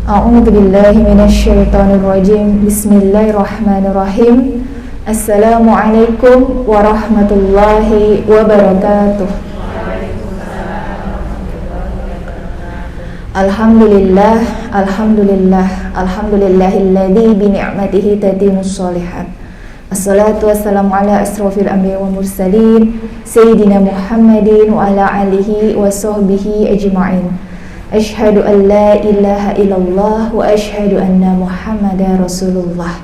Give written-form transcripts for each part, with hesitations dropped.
A'udzu billahi minasyaitonir rajim. Bismillahirrahmanirrahim. Assalamualaikum warahmatullahi wabarakatuh. Alhamdulillah, alhamdulillahilladzi bi ni'matihi tatimmus shalihat. Assalatu wassalamu ala asrofil anbiya wal mursalin sayyidina Muhammadin wa ala alihi wa sahbihi ajma'in. Asyhadu an la ilaha illallah wa asyhadu anna Muhammadar Rasulullah.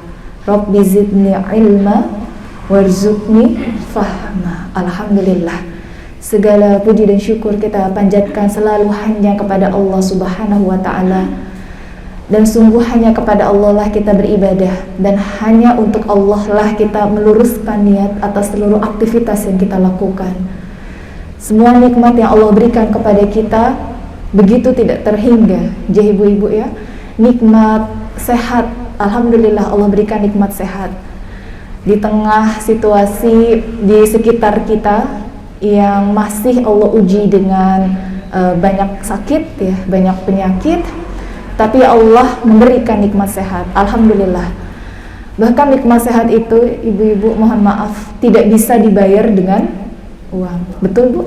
Rabbi zidni ilma warzuqni fahma. Alhamdulillah, segala puji dan syukur kita panjatkan selalu hanya kepada Allah Subhanahu wa ta'ala. Dan sungguh hanya kepada Allah lah kita beribadah, dan hanya untuk Allah lah kita meluruskan niat atas seluruh aktivitas yang kita lakukan. Semua nikmat yang Allah berikan kepada kita begitu tidak terhingga, ibu-ibu ya. Nikmat sehat, alhamdulillah Allah berikan nikmat sehat di tengah situasi di sekitar kita yang masih Allah uji dengan banyak sakit ya, banyak penyakit, tapi Allah memberikan nikmat sehat, alhamdulillah. Bahkan nikmat sehat itu, ibu-ibu mohon maaf, tidak bisa dibayar dengan uang, betul Bu?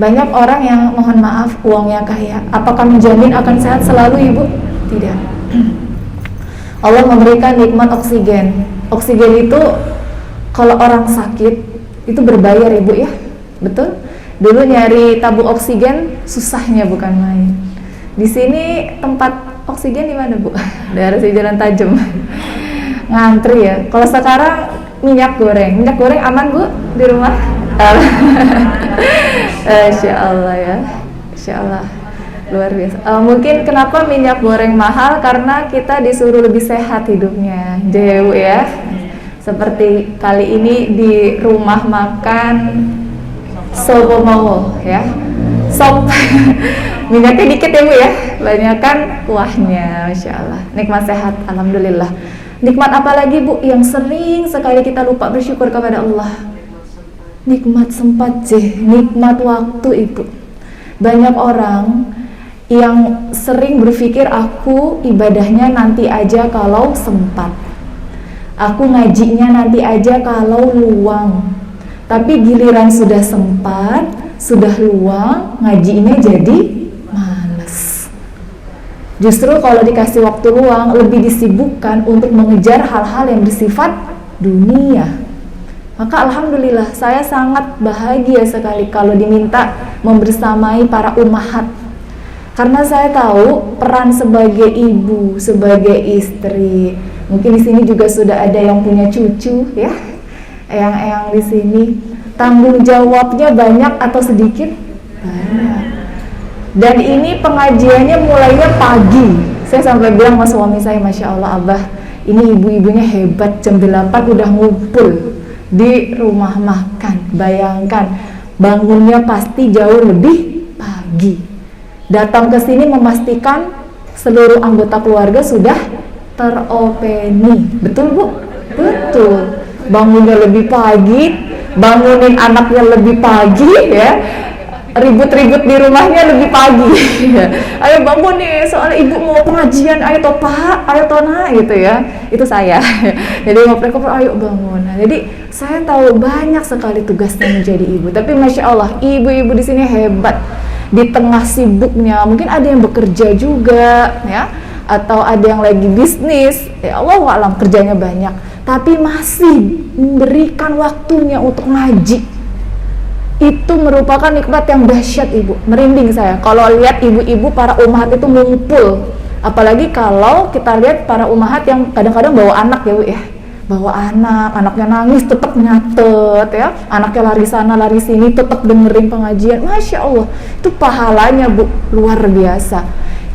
Banyak orang yang mohon maaf uangnya kaya, apakah menjamin akan sehat selalu ibu? Tidak. Allah memberikan nikmat oksigen. Oksigen itu kalau orang sakit itu berbayar ibu ya, betul? Dulu nyari tabung oksigen susahnya bukan main. Di sini tempat oksigen di mana Bu? Daerah Jalan Tajam. Ngantri ya. Kalau sekarang minyak goreng aman Bu di rumah? Insya Allah ya, Insya Allah luar biasa. Mungkin kenapa minyak goreng mahal, karena kita disuruh lebih sehat hidupnya, jauh ya. Seperti kali ini di rumah makan sobomowo ya, sop minyaknya dikit ya Bu ya, banyakan kuahnya, Masya Allah. Nikmat sehat, alhamdulillah. Nikmat apa lagi Bu yang sering sekali kita lupa bersyukur kepada Allah? Nikmat sempat nikmat waktu ibu. Banyak orang yang sering berpikir aku ibadahnya nanti aja kalau sempat, aku ngajinya nanti aja kalau luang. Tapi giliran sudah sempat, sudah luang, ngajinya jadi males. Justru kalau dikasih waktu luang lebih disibukkan untuk mengejar hal-hal yang bersifat dunia. Maka alhamdulillah saya sangat bahagia sekali kalau diminta membersamai para ummahat. Karena saya tahu peran sebagai ibu, sebagai istri. Mungkin di sini juga sudah ada yang punya cucu ya. Eyang-eyang di sini, tanggung jawabnya banyak atau sedikit? Banyak. Dan ini pengajiannya mulainya pagi. Saya sampai bilang sama suami saya, Masya Allah Abah, ini ibu-ibunya hebat, jam 8 udah ngumpul di rumah makan. Bayangkan, bangunnya pasti jauh lebih pagi. Datang ke sini memastikan seluruh anggota keluarga sudah teropeni. Betul Bu? Betul. Bangunnya lebih pagi, bangunin anaknya lebih pagi ya. Ribut-ribut di rumahnya lebih pagi. Ayo bangun nih, soalnya ibu mau pengajian, ayo toh Pak, ayo toh Nak, gitu ya. Itu saya. Jadi ngobrol-ngobrol, ayo bangun. Nah, jadi saya tahu banyak sekali tugasnya menjadi ibu. Tapi Masya Allah, ibu-ibu di sini hebat. Di tengah sibuknya, mungkin ada yang bekerja juga, ya, atau ada yang lagi bisnis. Ya Allah alam, kerjanya banyak. Tapi masih memberikan waktunya untuk ngaji. Itu merupakan nikmat yang dahsyat ibu. Merinding saya kalau lihat ibu-ibu para ummahat itu ngumpul. Apalagi kalau kita lihat para ummahat yang kadang-kadang bawa anak ya Bu ya. Bawa anak, anaknya nangis tetap nyatet ya. Anaknya lari sana lari sini tetap dengerin pengajian. Masya Allah, itu pahalanya Bu luar biasa.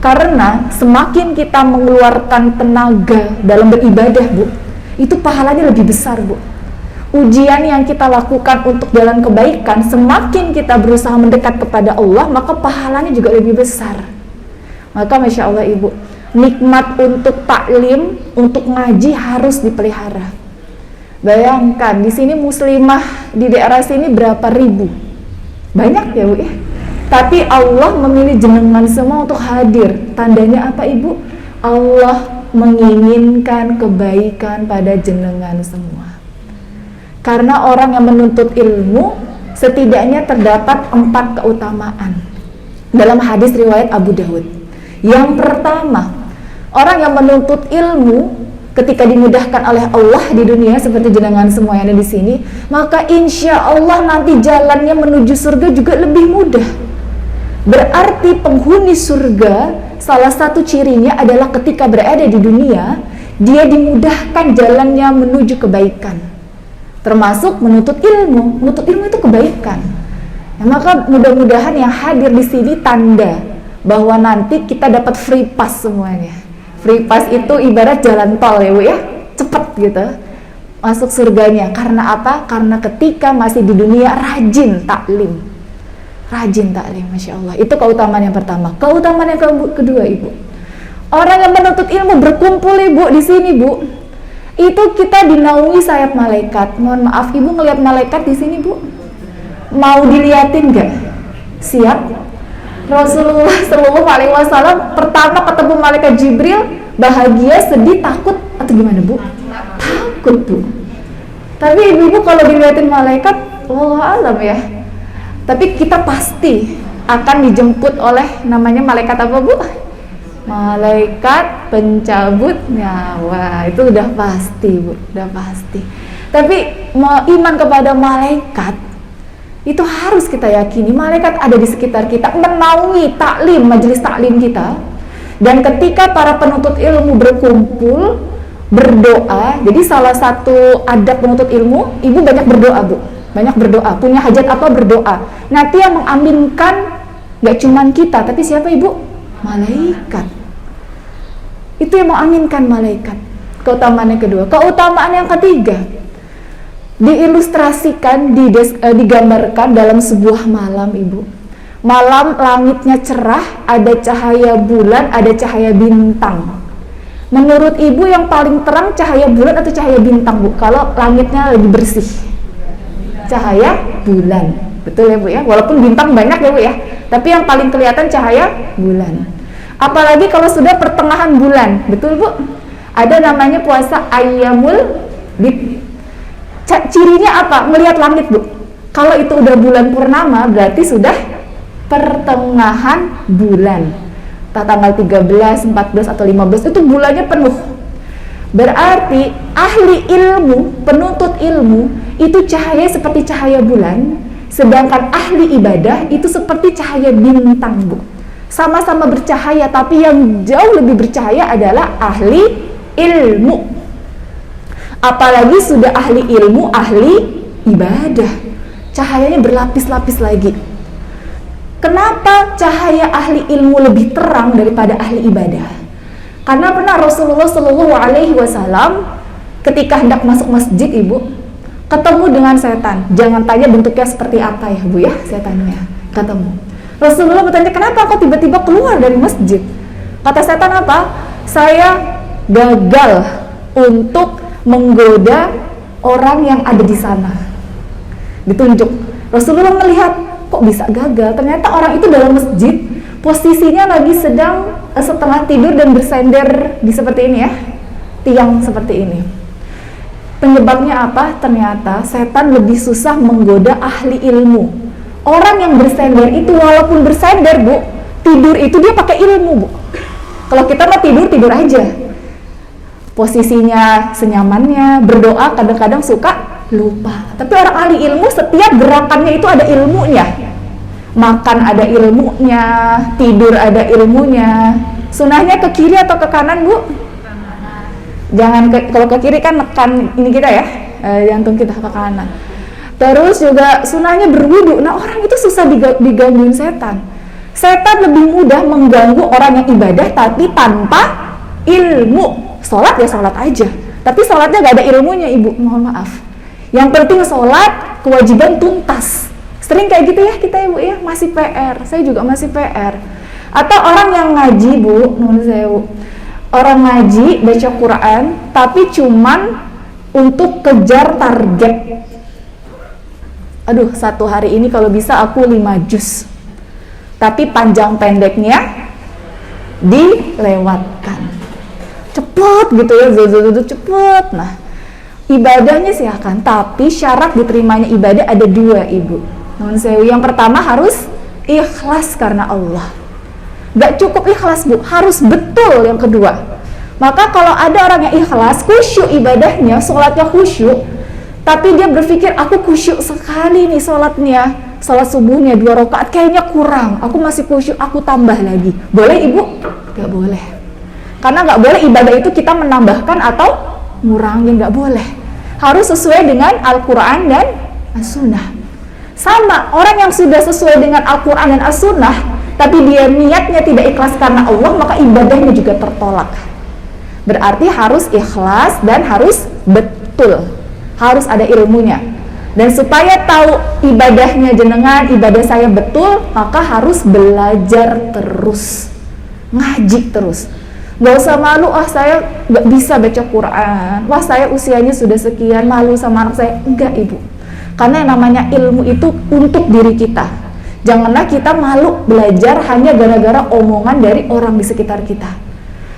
Karena semakin kita mengeluarkan tenaga dalam beribadah Bu, itu pahalanya lebih besar Bu. Ujian yang kita lakukan untuk jalan kebaikan, semakin kita berusaha mendekat kepada Allah, maka pahalanya juga lebih besar. Maka Masya Allah ibu, nikmat untuk taklim, untuk ngaji harus dipelihara. Bayangkan di sini muslimah di daerah sini berapa ribu? Banyak ya Bu ya. Tapi Allah memilih jenengan semua untuk hadir. Tandanya apa ibu? Allah menginginkan kebaikan pada jenengan semua. Karena orang yang menuntut ilmu setidaknya terdapat 4 keutamaan dalam hadis riwayat Abu Dawud. Yang pertama, orang yang menuntut ilmu ketika dimudahkan oleh Allah di dunia seperti jenengan semua yang ada di sini, maka insya Allah nanti jalannya menuju surga juga lebih mudah. Berarti penghuni surga salah satu cirinya adalah ketika berada di dunia, dia dimudahkan jalannya menuju kebaikan, termasuk menuntut ilmu. Menuntut ilmu itu kebaikan. Nah, maka mudah-mudahan yang hadir di sini tanda bahwa nanti kita dapat free pass semuanya. Free pass itu ibarat jalan tol ya Bu ya, cepet gitu masuk surganya. Karena apa? Karena ketika masih di dunia rajin taklim, Masya Allah. Itu keutamaan yang pertama. Keutamaan yang kedua Ibu, orang yang menuntut ilmu berkumpul Ibu di sini Bu, itu kita dinaungi sayap malaikat. Mohon maaf Ibu ngelihat malaikat di sini Bu, mau diliatin nggak? Siap? Rasulullah Shallallahu Alaihi Wasallam pertama ketemu malaikat Jibril, bahagia, sedih, takut atau gimana Bu? Takut Bu. Tapi ibu-ibu kalau dilihatin malaikat, wallahu alam ya. Tapi kita pasti akan dijemput oleh namanya malaikat apa Bu? Malaikat pencabut nyawa. Itu udah pasti Bu, udah pasti. Tapi iman kepada malaikat itu harus kita yakini. Malaikat ada di sekitar kita, menaungi taklim, majelis taklim kita. Dan ketika para penuntut ilmu berkumpul, berdoa. Jadi salah satu adab penuntut ilmu, ibu banyak berdoa Bu, banyak berdoa. Punya hajat apa berdoa. Nanti yang mengaminkan gak cuman kita, tapi siapa ibu? Malaikat. Itu yang mengaminkan malaikat. Keutamaan yang kedua. Keutamaan yang ketiga, diilustrasikan, digambarkan dalam sebuah malam Ibu. Malam langitnya cerah, ada cahaya bulan, ada cahaya bintang. Menurut Ibu yang paling terang cahaya bulan atau cahaya bintang Bu? Kalau langitnya lebih bersih, cahaya bulan. Betul ya Bu ya? Walaupun bintang banyak ya Bu ya, tapi yang paling kelihatan cahaya bulan. Apalagi kalau sudah pertengahan bulan, betul Bu? Ada namanya puasa Ayyamul Bid. Cirinya apa? Melihat langit Bu. Kalau itu udah bulan purnama berarti sudah pertengahan bulan. Tanggal 13, 14 atau 15 itu bulannya penuh. Berarti ahli ilmu, penuntut ilmu itu cahaya seperti cahaya bulan, sedangkan ahli ibadah itu seperti cahaya bintang Bu. Sama-sama bercahaya, tapi yang jauh lebih bercahaya adalah ahli ilmu. Apalagi sudah ahli ilmu, ahli ibadah, cahayanya berlapis-lapis lagi. Kenapa cahaya ahli ilmu lebih terang daripada ahli ibadah? Karena pernah Rasulullah Shallallahu Alaihi Wasallam ketika hendak masuk masjid Ibu, ketemu dengan setan. Jangan tanya bentuknya seperti apa ya Bu ya, setannya. Ketemu. Rasulullah bertanya, kenapa kok tiba-tiba keluar dari masjid? Kata setan apa? Saya gagal untuk menggoda orang yang ada di sana. Ditunjuk. Rasulullah melihat, kok bisa gagal? Ternyata orang itu dalam masjid, posisinya lagi sedang setengah tidur dan bersender di seperti ini ya, tiang seperti ini. Penyebabnya apa? Ternyata setan lebih susah menggoda ahli ilmu. Orang yang bersender itu walaupun bersender Bu, tidur itu dia pakai ilmu Bu. Kalau kita mau tidur aja, posisinya senyamannya, berdoa kadang-kadang suka lupa. Tapi orang ahli ilmu setiap gerakannya itu ada ilmunya. Makan ada ilmunya, tidur ada ilmunya. Sunahnya ke kiri atau ke kanan Bu? Jangan kalau ke kiri kan nekan ini kita ya, jantung kita ke kanan. Terus juga sunahnya berwudu. Nah orang itu susah digangguin setan. Setan lebih mudah mengganggu orang yang ibadah tapi tanpa ilmu. Sholat ya sholat aja, tapi sholatnya gak ada ilmunya Ibu, mohon maaf. Yang penting sholat, kewajiban tuntas. Sering kayak gitu ya kita Ibu ya, masih PR, saya juga masih PR. Atau orang yang ngaji Bu, orang ngaji, baca Quran, tapi cuman untuk kejar target. Aduh, satu hari ini kalau bisa aku 5 juz. tapi panjang pendeknya dilewatkan. Cepet gitu ya, cepet. Nah, ibadahnya silakan, tapi syarat diterimanya ibadah ada 2 ibu. Namun sewu, yang pertama harus ikhlas karena Allah. Gak cukup ikhlas bu, harus betul yang kedua. Maka kalau ada orang yang ikhlas, khusyuk ibadahnya, sholatnya khusyuk, tapi dia berpikir aku khusyuk sekali nih sholatnya, sholat subuhnya 2 rakaat kayaknya kurang, aku masih khusyuk, aku tambah lagi. Boleh ibu? Gak boleh. Karena gak boleh ibadah itu kita menambahkan atau ngurangin, gak boleh. Harus sesuai dengan Al-Quran dan As-Sunnah. Sama, orang yang sudah sesuai dengan Al-Quran dan As-Sunnah, tapi dia niatnya tidak ikhlas karena Allah, maka ibadahnya juga tertolak. Berarti harus ikhlas dan harus betul, harus ada ilmunya. Dan supaya tahu ibadahnya jenengan, ibadah saya betul, maka harus belajar terus, ngaji terus. Gak usah malu, saya gak bisa baca Quran, saya usianya sudah sekian, malu sama anak saya. Enggak ibu, karena yang namanya ilmu itu untuk diri kita. Janganlah kita malu belajar hanya gara-gara omongan dari orang di sekitar kita.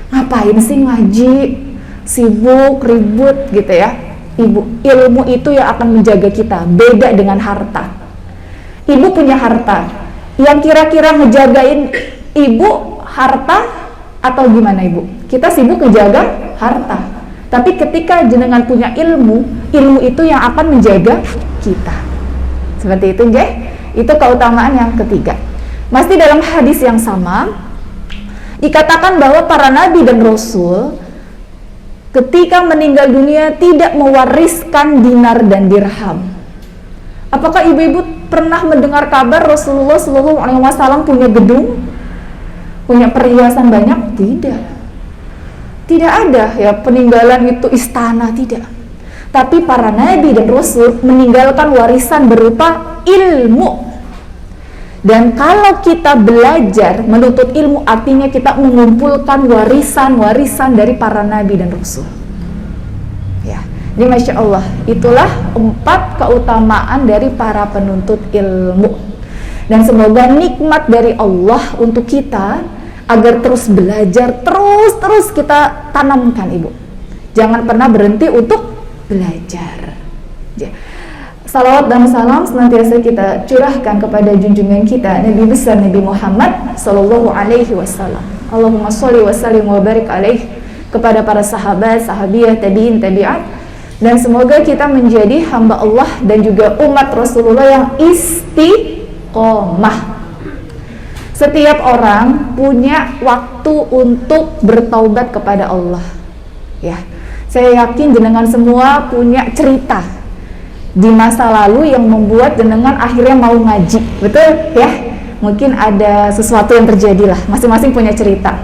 Ngapain sih ngaji, sibuk, ribut gitu ya. Ibu, ilmu itu yang akan menjaga kita, beda dengan harta. Ibu punya harta, yang kira-kira ngejagain ibu harta atau gimana ibu? Kita sibuk ngejaga harta, tapi ketika jenengan punya ilmu, ilmu itu yang akan menjaga kita. Seperti itu nggih? Itu keutamaan yang ketiga. Masih dalam hadis yang sama, dikatakan bahwa para nabi dan rasul ketika meninggal dunia tidak mewariskan dinar dan dirham. Apakah ibu-ibu pernah mendengar kabar Rasulullah SAW punya gedung, punya perhiasan banyak? Tidak. Tidak ada ya peninggalan itu istana, tidak. Tapi para nabi dan rasul meninggalkan warisan berupa ilmu. Dan kalau kita belajar menuntut ilmu, artinya kita mengumpulkan warisan-warisan dari para nabi dan rasul. Ya, jadi Masya Allah, itulah 4 keutamaan dari para penuntut ilmu. Dan semoga nikmat dari Allah untuk kita agar terus belajar, terus kita tanamkan ibu. Jangan pernah berhenti untuk belajar. Salawat dan salam senantiasa kita curahkan kepada junjungan kita Nabi besar Nabi Muhammad sallallahu alaihi wasallam. Allahumma sholli wa sallim wa barik alaihi, kepada para sahabat, sahabiah, tabi'in, tabi'at, dan semoga kita menjadi hamba Allah dan juga umat Rasulullah yang istiqomah. Setiap orang punya waktu untuk bertaubat kepada Allah. Ya, saya yakin jenengan semua punya cerita di masa lalu yang membuat jenengan akhirnya mau ngaji, betul ya? Mungkin ada sesuatu yang terjadi lah, masing-masing punya cerita.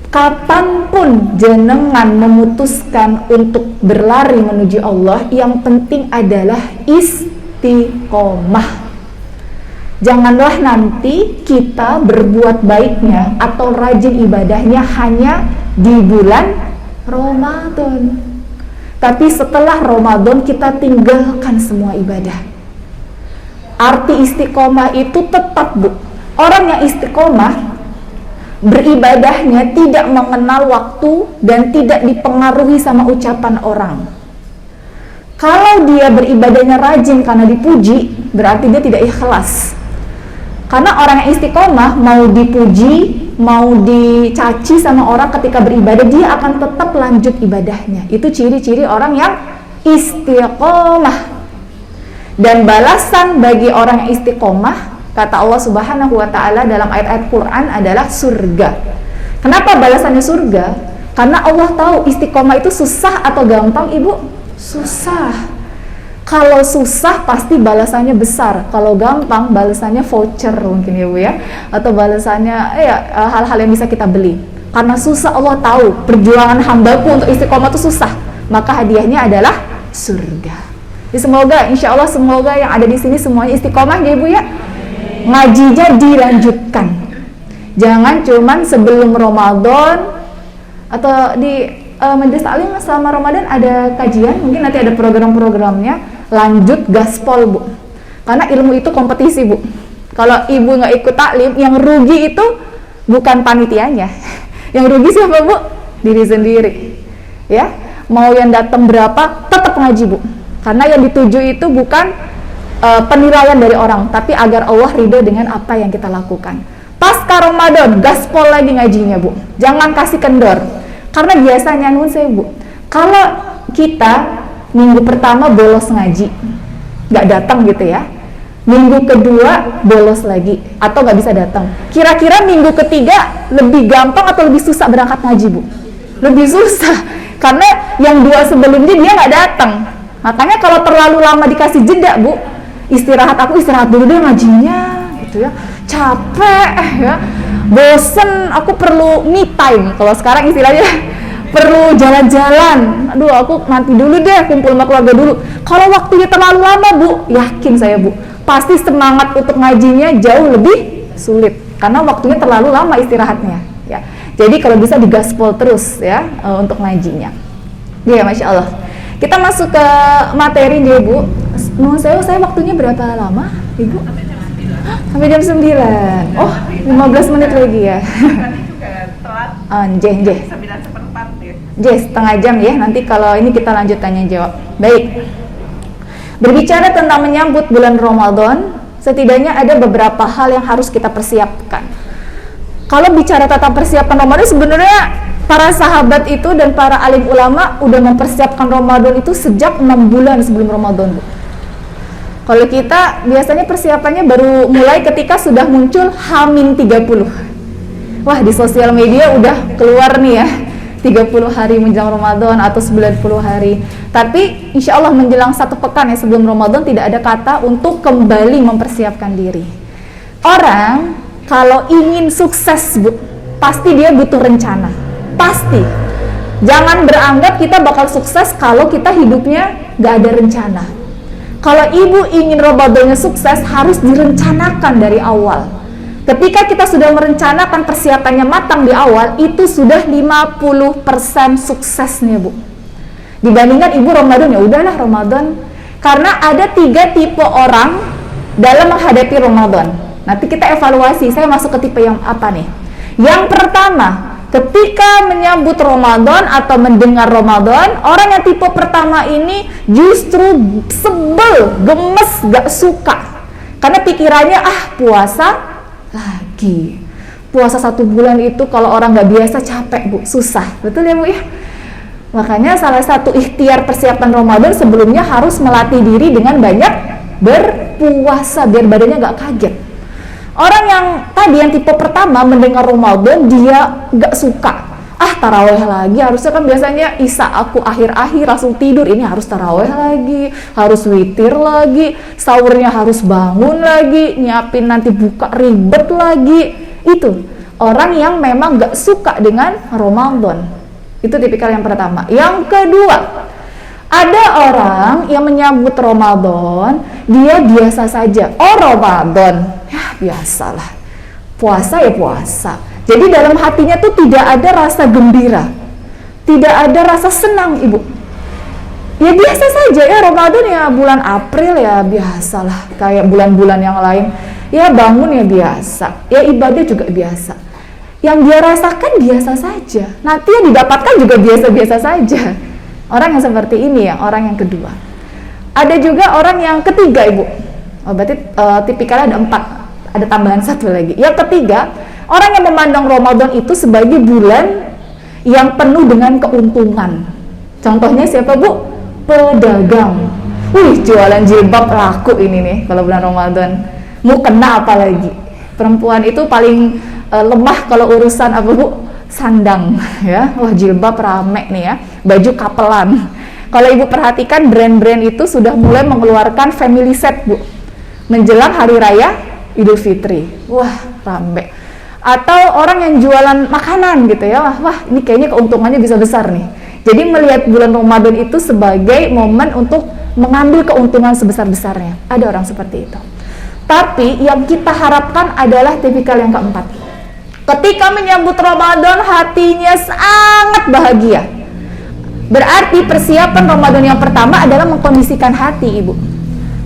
Kapanpun jenengan memutuskan untuk berlari menuju Allah, yang penting adalah istiqomah. Janganlah nanti kita berbuat baiknya atau rajin ibadahnya hanya di bulan Ramadan, tapi setelah Ramadan kita tinggalkan semua ibadah. Arti istiqomah itu tetap bu, orang yang istiqomah beribadahnya tidak mengenal waktu dan tidak dipengaruhi sama ucapan orang. Kalau dia beribadahnya rajin karena dipuji, berarti dia tidak ikhlas. Karena orang yang istiqomah mau dipuji, mau dicaci sama orang ketika beribadah, dia akan tetap lanjut ibadahnya. Itu ciri-ciri orang yang istiqomah. Dan balasan bagi orang yang istiqomah, kata Allah Subhanahu wa ta'ala dalam ayat-ayat Quran, adalah surga. Kenapa balasannya surga? Karena Allah tahu istiqomah itu susah atau gampang ibu? Susah. Kalau susah pasti balasannya besar, kalau gampang balasannya voucher mungkin ya bu ya, atau balasannya hal-hal yang bisa kita beli. Karena susah, Allah tahu perjuangan hambaku untuk istiqomah itu susah, maka hadiahnya adalah surga. Jadi semoga, insya Allah semoga yang ada di sini semuanya istiqomah ya ibu ya. Ngajinya dilanjutkan, jangan cuman sebelum Ramadan atau di majelis taklim selama Ramadan ada kajian, mungkin nanti ada program-programnya, lanjut gaspol bu, karena ilmu itu kompetisi bu. Kalau ibu nggak ikut taklim, yang rugi itu bukan panitianya. Yang rugi siapa, Bu? Diri sendiri. Ya, mau yang datang berapa, tetap ngaji, Bu. Karena yang dituju itu bukan penilaian dari orang, tapi agar Allah ridho dengan apa yang kita lakukan. Pasca Ramadan, gaspol lagi ngajinya, Bu. Jangan kasih kendor. Karena biasanya nun saya, Bu, kalau kita minggu pertama bolos ngaji, nggak datang gitu ya, minggu kedua bolos lagi atau nggak bisa datang, kira-kira minggu ketiga lebih gampang atau lebih susah berangkat ngaji, Bu? Lebih susah, karena yang 2 sebelumnya dia nggak datang. Makanya kalau terlalu lama dikasih jeda, Bu, istirahat dulu deh ngajinya gitu ya, capek ya, bosen, aku perlu me time, kalau sekarang istilahnya perlu jalan-jalan, aduh aku nanti dulu deh kumpul sama keluarga dulu. Kalau waktunya terlalu lama, Bu, yakin saya, Bu, pasti semangat untuk ngajinya jauh lebih sulit karena waktunya terlalu lama istirahatnya ya. Jadi kalau bisa digaspol terus ya untuk ngajinya ya. Masya Allah, kita masuk ke materi nih, Bu. Menurut saya waktunya berapa lama, Ibu? Sampai jam 9. Oh, 15 menit lagi ya. Setengah jam ya. Nanti kalau ini kita lanjut tanya jawab. Baik. Berbicara tentang menyambut bulan Ramadan, setidaknya ada beberapa hal yang harus kita persiapkan. Kalau bicara tentang persiapan Ramadan, sebenarnya para sahabat itu dan para alim ulama udah mempersiapkan Ramadan itu sejak 6 bulan sebelum Ramadan, Bu. Kalau kita biasanya persiapannya baru mulai ketika sudah muncul H-30. Wah, di sosial media udah keluar nih ya, 30 hari menjelang Ramadan atau 90 hari. Tapi insya Allah menjelang 1 pekan ya sebelum Ramadan tidak ada kata untuk kembali mempersiapkan diri. Orang kalau ingin sukses, Bu, pasti dia butuh rencana. Pasti. Jangan beranggap kita bakal sukses kalau kita hidupnya gak ada rencana. Kalau ibu ingin Ramadannya sukses, harus direncanakan dari awal. Ketika kita sudah merencanakan persiapannya matang di awal, itu sudah 50% suksesnya, Bu. Dibandingkan ibu Ramadan, ya udahlah Ramadan. Karena ada 3 tipe orang dalam menghadapi Ramadan. Nanti kita evaluasi, saya masuk ke tipe yang apa nih? Yang pertama, ketika menyambut Ramadan atau mendengar Ramadan, orang yang tipe pertama ini justru sebel, gemes, gak suka. Karena pikirannya, puasa lagi. Puasa 1 bulan itu kalau orang gak biasa capek, Bu, susah. Betul ya, Bu ya? Makanya salah satu ikhtiar persiapan Ramadan sebelumnya harus melatih diri dengan banyak berpuasa biar badannya gak kaget. Orang yang tadi yang tipe pertama mendengar Ramadan dia gak suka, taraweh lagi, harusnya kan biasanya Isya aku akhir-akhir langsung tidur, ini harus taraweh lagi, harus witir lagi, sahurnya harus bangun lagi, nyiapin nanti buka ribet lagi. Itu orang yang memang gak suka dengan Ramadan. Itu tipikal yang pertama. Yang kedua, ada orang yang menyambut Ramadan, dia biasa saja. Oh, Ramadan, ya biasalah. Puasa ya puasa. Jadi dalam hatinya tuh tidak ada rasa gembira, tidak ada rasa senang, Ibu. Ya biasa saja ya, Ramadan ya bulan April ya biasalah, kayak bulan-bulan yang lain. Ya bangun ya biasa, ya ibadah juga biasa. Yang dia rasakan biasa saja. Nanti yang didapatkan juga biasa-biasa saja. Orang yang seperti ini ya, orang yang kedua. Ada juga orang yang ketiga, Ibu. Berarti tipikalnya ada 4, ada tambahan 1 lagi. Yang ketiga, orang yang memandang Ramadan itu sebagai bulan yang penuh dengan keuntungan. Contohnya siapa, Bu? Pedagang. Jualan jilbab laku ini nih kalau bulan Ramadan. Mau kena apa lagi? Perempuan itu paling lemah kalau urusan apa, Bu? Sandang ya. Wah, jilbab rame nih ya. Baju kapelan. Kalau Ibu perhatikan, brand-brand itu sudah mulai mengeluarkan family set, Bu, menjelang hari raya Idul Fitri. Wah, rame. Atau orang yang jualan makanan gitu ya, wah ini kayaknya keuntungannya bisa besar nih. Jadi melihat bulan Ramadan itu sebagai momen untuk mengambil keuntungan sebesar-besarnya. Ada orang seperti itu. Tapi yang kita harapkan adalah tipikal yang keempat. Ketika menyambut Ramadan, hatinya sangat bahagia. Berarti persiapan Ramadan yang pertama adalah mengkondisikan hati, Ibu.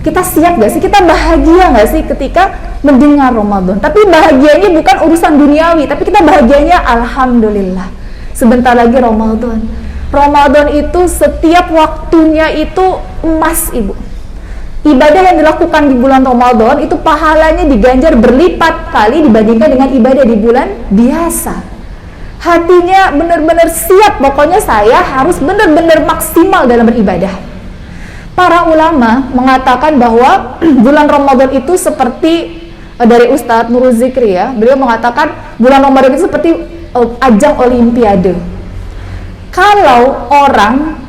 Kita siap gak sih? Kita bahagia gak sih ketika mendengar Ramadan? Tapi bahagianya bukan urusan duniawi, tapi kita bahagianya alhamdulillah. Sebentar lagi Ramadan. Ramadan itu setiap waktunya itu emas, Ibu. Ibadah yang dilakukan di bulan Ramadan itu pahalanya diganjar berlipat kali dibandingkan dengan ibadah di bulan biasa. Hatinya benar-benar siap, pokoknya saya harus benar-benar maksimal dalam beribadah. Para ulama mengatakan bahwa bulan Ramadan itu seperti dari Ustadz Nurul Zikri ya, beliau mengatakan bulan Ramadan itu seperti ajang olimpiade. Kalau orang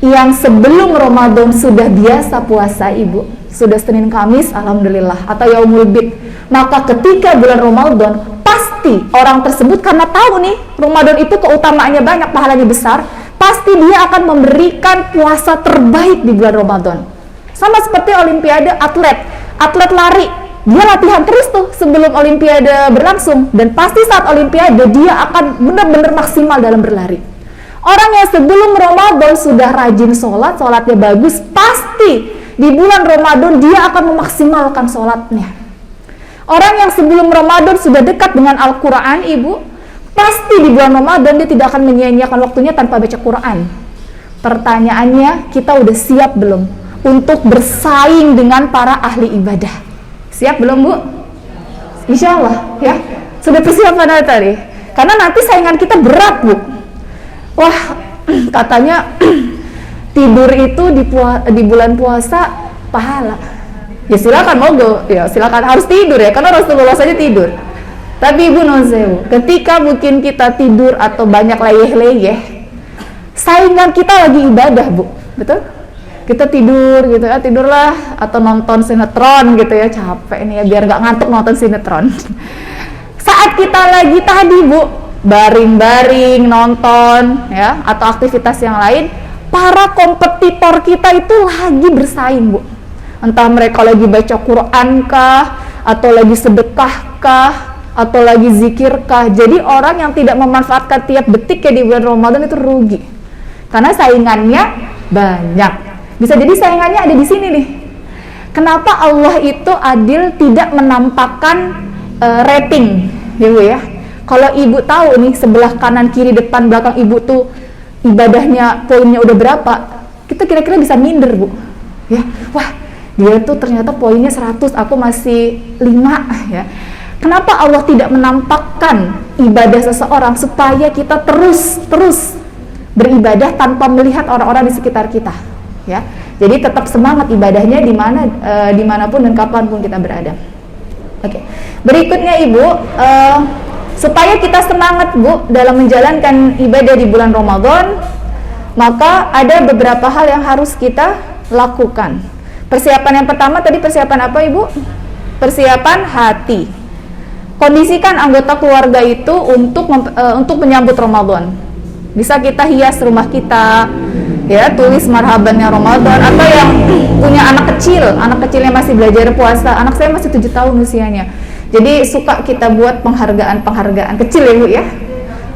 yang sebelum Ramadan sudah biasa puasa, Ibu, sudah Senin Kamis alhamdulillah atau Yaumul Bid, maka ketika bulan Ramadan pasti orang tersebut karena tahu nih Ramadan itu keutamaannya banyak, pahalanya besar, pasti dia akan memberikan puasa terbaik di bulan Ramadan. Sama seperti olimpiade atlet lari, dia latihan terus tuh sebelum olimpiade berlangsung, dan pasti saat olimpiade dia akan benar-benar maksimal dalam berlari. Orang yang sebelum Ramadan sudah rajin sholat, sholatnya bagus, pasti di bulan Ramadan dia akan memaksimalkan sholatnya. Orang yang sebelum Ramadan sudah dekat dengan Al-Quran, Ibu, pasti di bulan Ramadan dia tidak akan menyia-nyiakan waktunya tanpa baca Quran. Pertanyaannya, kita udah siap belum untuk bersaing dengan para ahli ibadah? Siap belum, Bu? Insya Allah ya, sudah persiapan tadi. Karena nanti saingan kita berat, Bu. Wah, katanya tidur itu di bulan puasa pahala. Ya silakan, monggo, ya silakan, harus tidur ya, karena Rasulullah saja tidur. Tapi Ibu Nozewu, ketika mungkin kita tidur atau banyak leyeh-leyeh, saingan kita lagi ibadah, Bu, betul? Kita tidur gitu ya, tidurlah atau nonton sinetron gitu ya, capek nih ya, biar nggak ngantuk nonton sinetron. Saat kita lagi tadi, Bu, baring-baring nonton ya atau aktivitas yang lain, para kompetitor kita itu lagi bersaing, Bu. Entah mereka lagi baca Quran kah, atau lagi sedekah kah, atau lagi zikir kah. Jadi orang yang tidak memanfaatkan tiap detik ya di bulan Ramadan itu rugi, karena saingannya banyak. Bisa jadi saingannya ada di sini nih. Kenapa Allah itu adil, tidak menampakkan rating ya, Bu ya? Kalau Ibu tahu nih sebelah kanan, kiri, depan, belakang Ibu tuh ibadahnya poinnya udah berapa, kita kira-kira bisa minder, Bu. Ya, wah, dia tuh ternyata poinnya 100, aku masih 5 ya. Kenapa Allah tidak menampakkan ibadah seseorang supaya kita terus beribadah tanpa melihat orang-orang di sekitar kita, ya? Jadi tetap semangat ibadahnya dimanapun dan kapanpun kita berada. Oke. Berikutnya, Ibu, supaya kita semangat, Bu, dalam menjalankan ibadah di bulan Ramadan, maka ada beberapa hal yang harus kita lakukan. Persiapan yang pertama tadi, persiapan apa, Ibu? Persiapan hati. Kondisikan anggota keluarga itu untuk menyambut Ramadan. Bisa kita hias rumah kita, ya, tulis marhabannya Ramadan, atau yang punya anak kecilnya masih belajar puasa. Anak saya masih 7 tahun usianya. Jadi suka kita buat penghargaan kecil ya, Bu ya.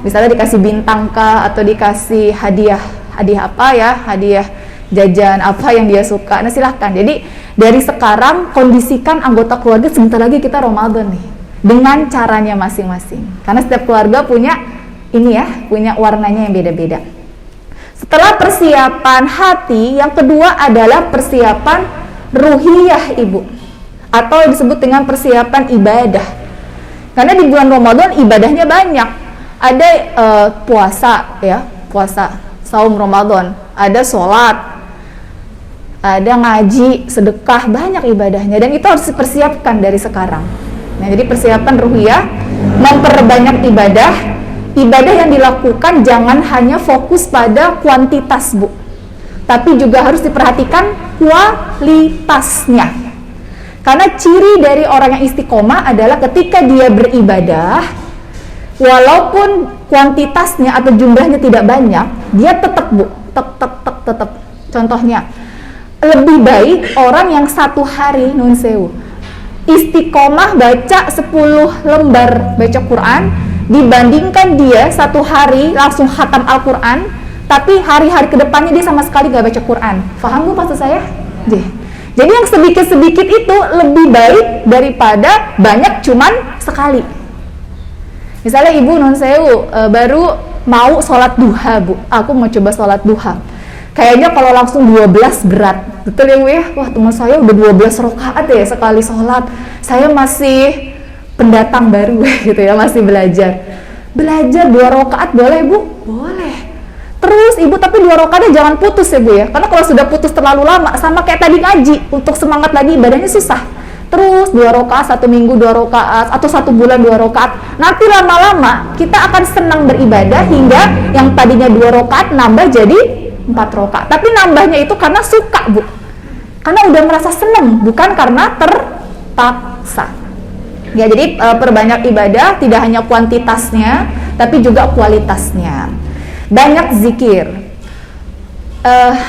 Misalnya dikasih bintang kah, atau dikasih hadiah apa ya, hadiah jajan apa yang dia suka. Nah, silahkan. Jadi dari sekarang kondisikan anggota keluarga, sebentar lagi kita Ramadan nih, dengan caranya masing-masing. Karena setiap keluarga punya punya warnanya yang beda-beda. Setelah persiapan hati, yang kedua adalah persiapan ruhiyah, Ibu, atau disebut dengan persiapan ibadah. Karena di bulan Ramadan ibadahnya banyak. Ada puasa ya, puasa, saum Ramadan, ada sholat, ada ngaji, sedekah, banyak ibadahnya, dan itu harus dipersiapkan dari sekarang. Nah, jadi persiapan ruhiyah, memperbanyak ibadah yang dilakukan jangan hanya fokus pada kuantitas, Bu, tapi juga harus diperhatikan kualitasnya. Karena ciri dari orang yang istiqomah adalah ketika dia beribadah, walaupun kuantitasnya atau jumlahnya tidak banyak, dia tetap, Bu, tetap. Contohnya, lebih baik orang yang satu hari nun sewu istiqomah baca 10 lembar baca Quran, dibandingkan dia satu hari langsung khatam Al-Quran, tapi hari-hari kedepannya dia sama sekali gak baca Quran. Paham, Bu, maksud saya? Jadi yang sedikit-sedikit itu lebih baik daripada banyak cuman sekali. Misalnya ibu non sewu baru mau sholat duha bu, aku mau coba sholat duha. Kayaknya kalau langsung 12 berat, betul ya bu ya? Wah teman saya udah 12 rakaat ya sekali sholat. Saya masih pendatang baru gitu ya, masih belajar. Belajar 2 rakaat boleh bu? Boleh. Terus ibu tapi 2 rakaatnya jangan putus ya bu ya, karena kalau sudah putus terlalu lama sama kayak tadi ngaji, untuk semangat lagi ibadahnya susah. Terus 2 rakaat 1 minggu 2 rakaat atau 1 bulan 2 rakaat, nanti lama-lama kita akan senang beribadah hingga yang tadinya 2 rakaat nambah jadi 4 rakaat. Tapi nambahnya itu karena suka bu, karena udah merasa senang, bukan karena terpaksa. Ya jadi perbanyak ibadah, tidak hanya kuantitasnya tapi juga kualitasnya. Banyak zikir.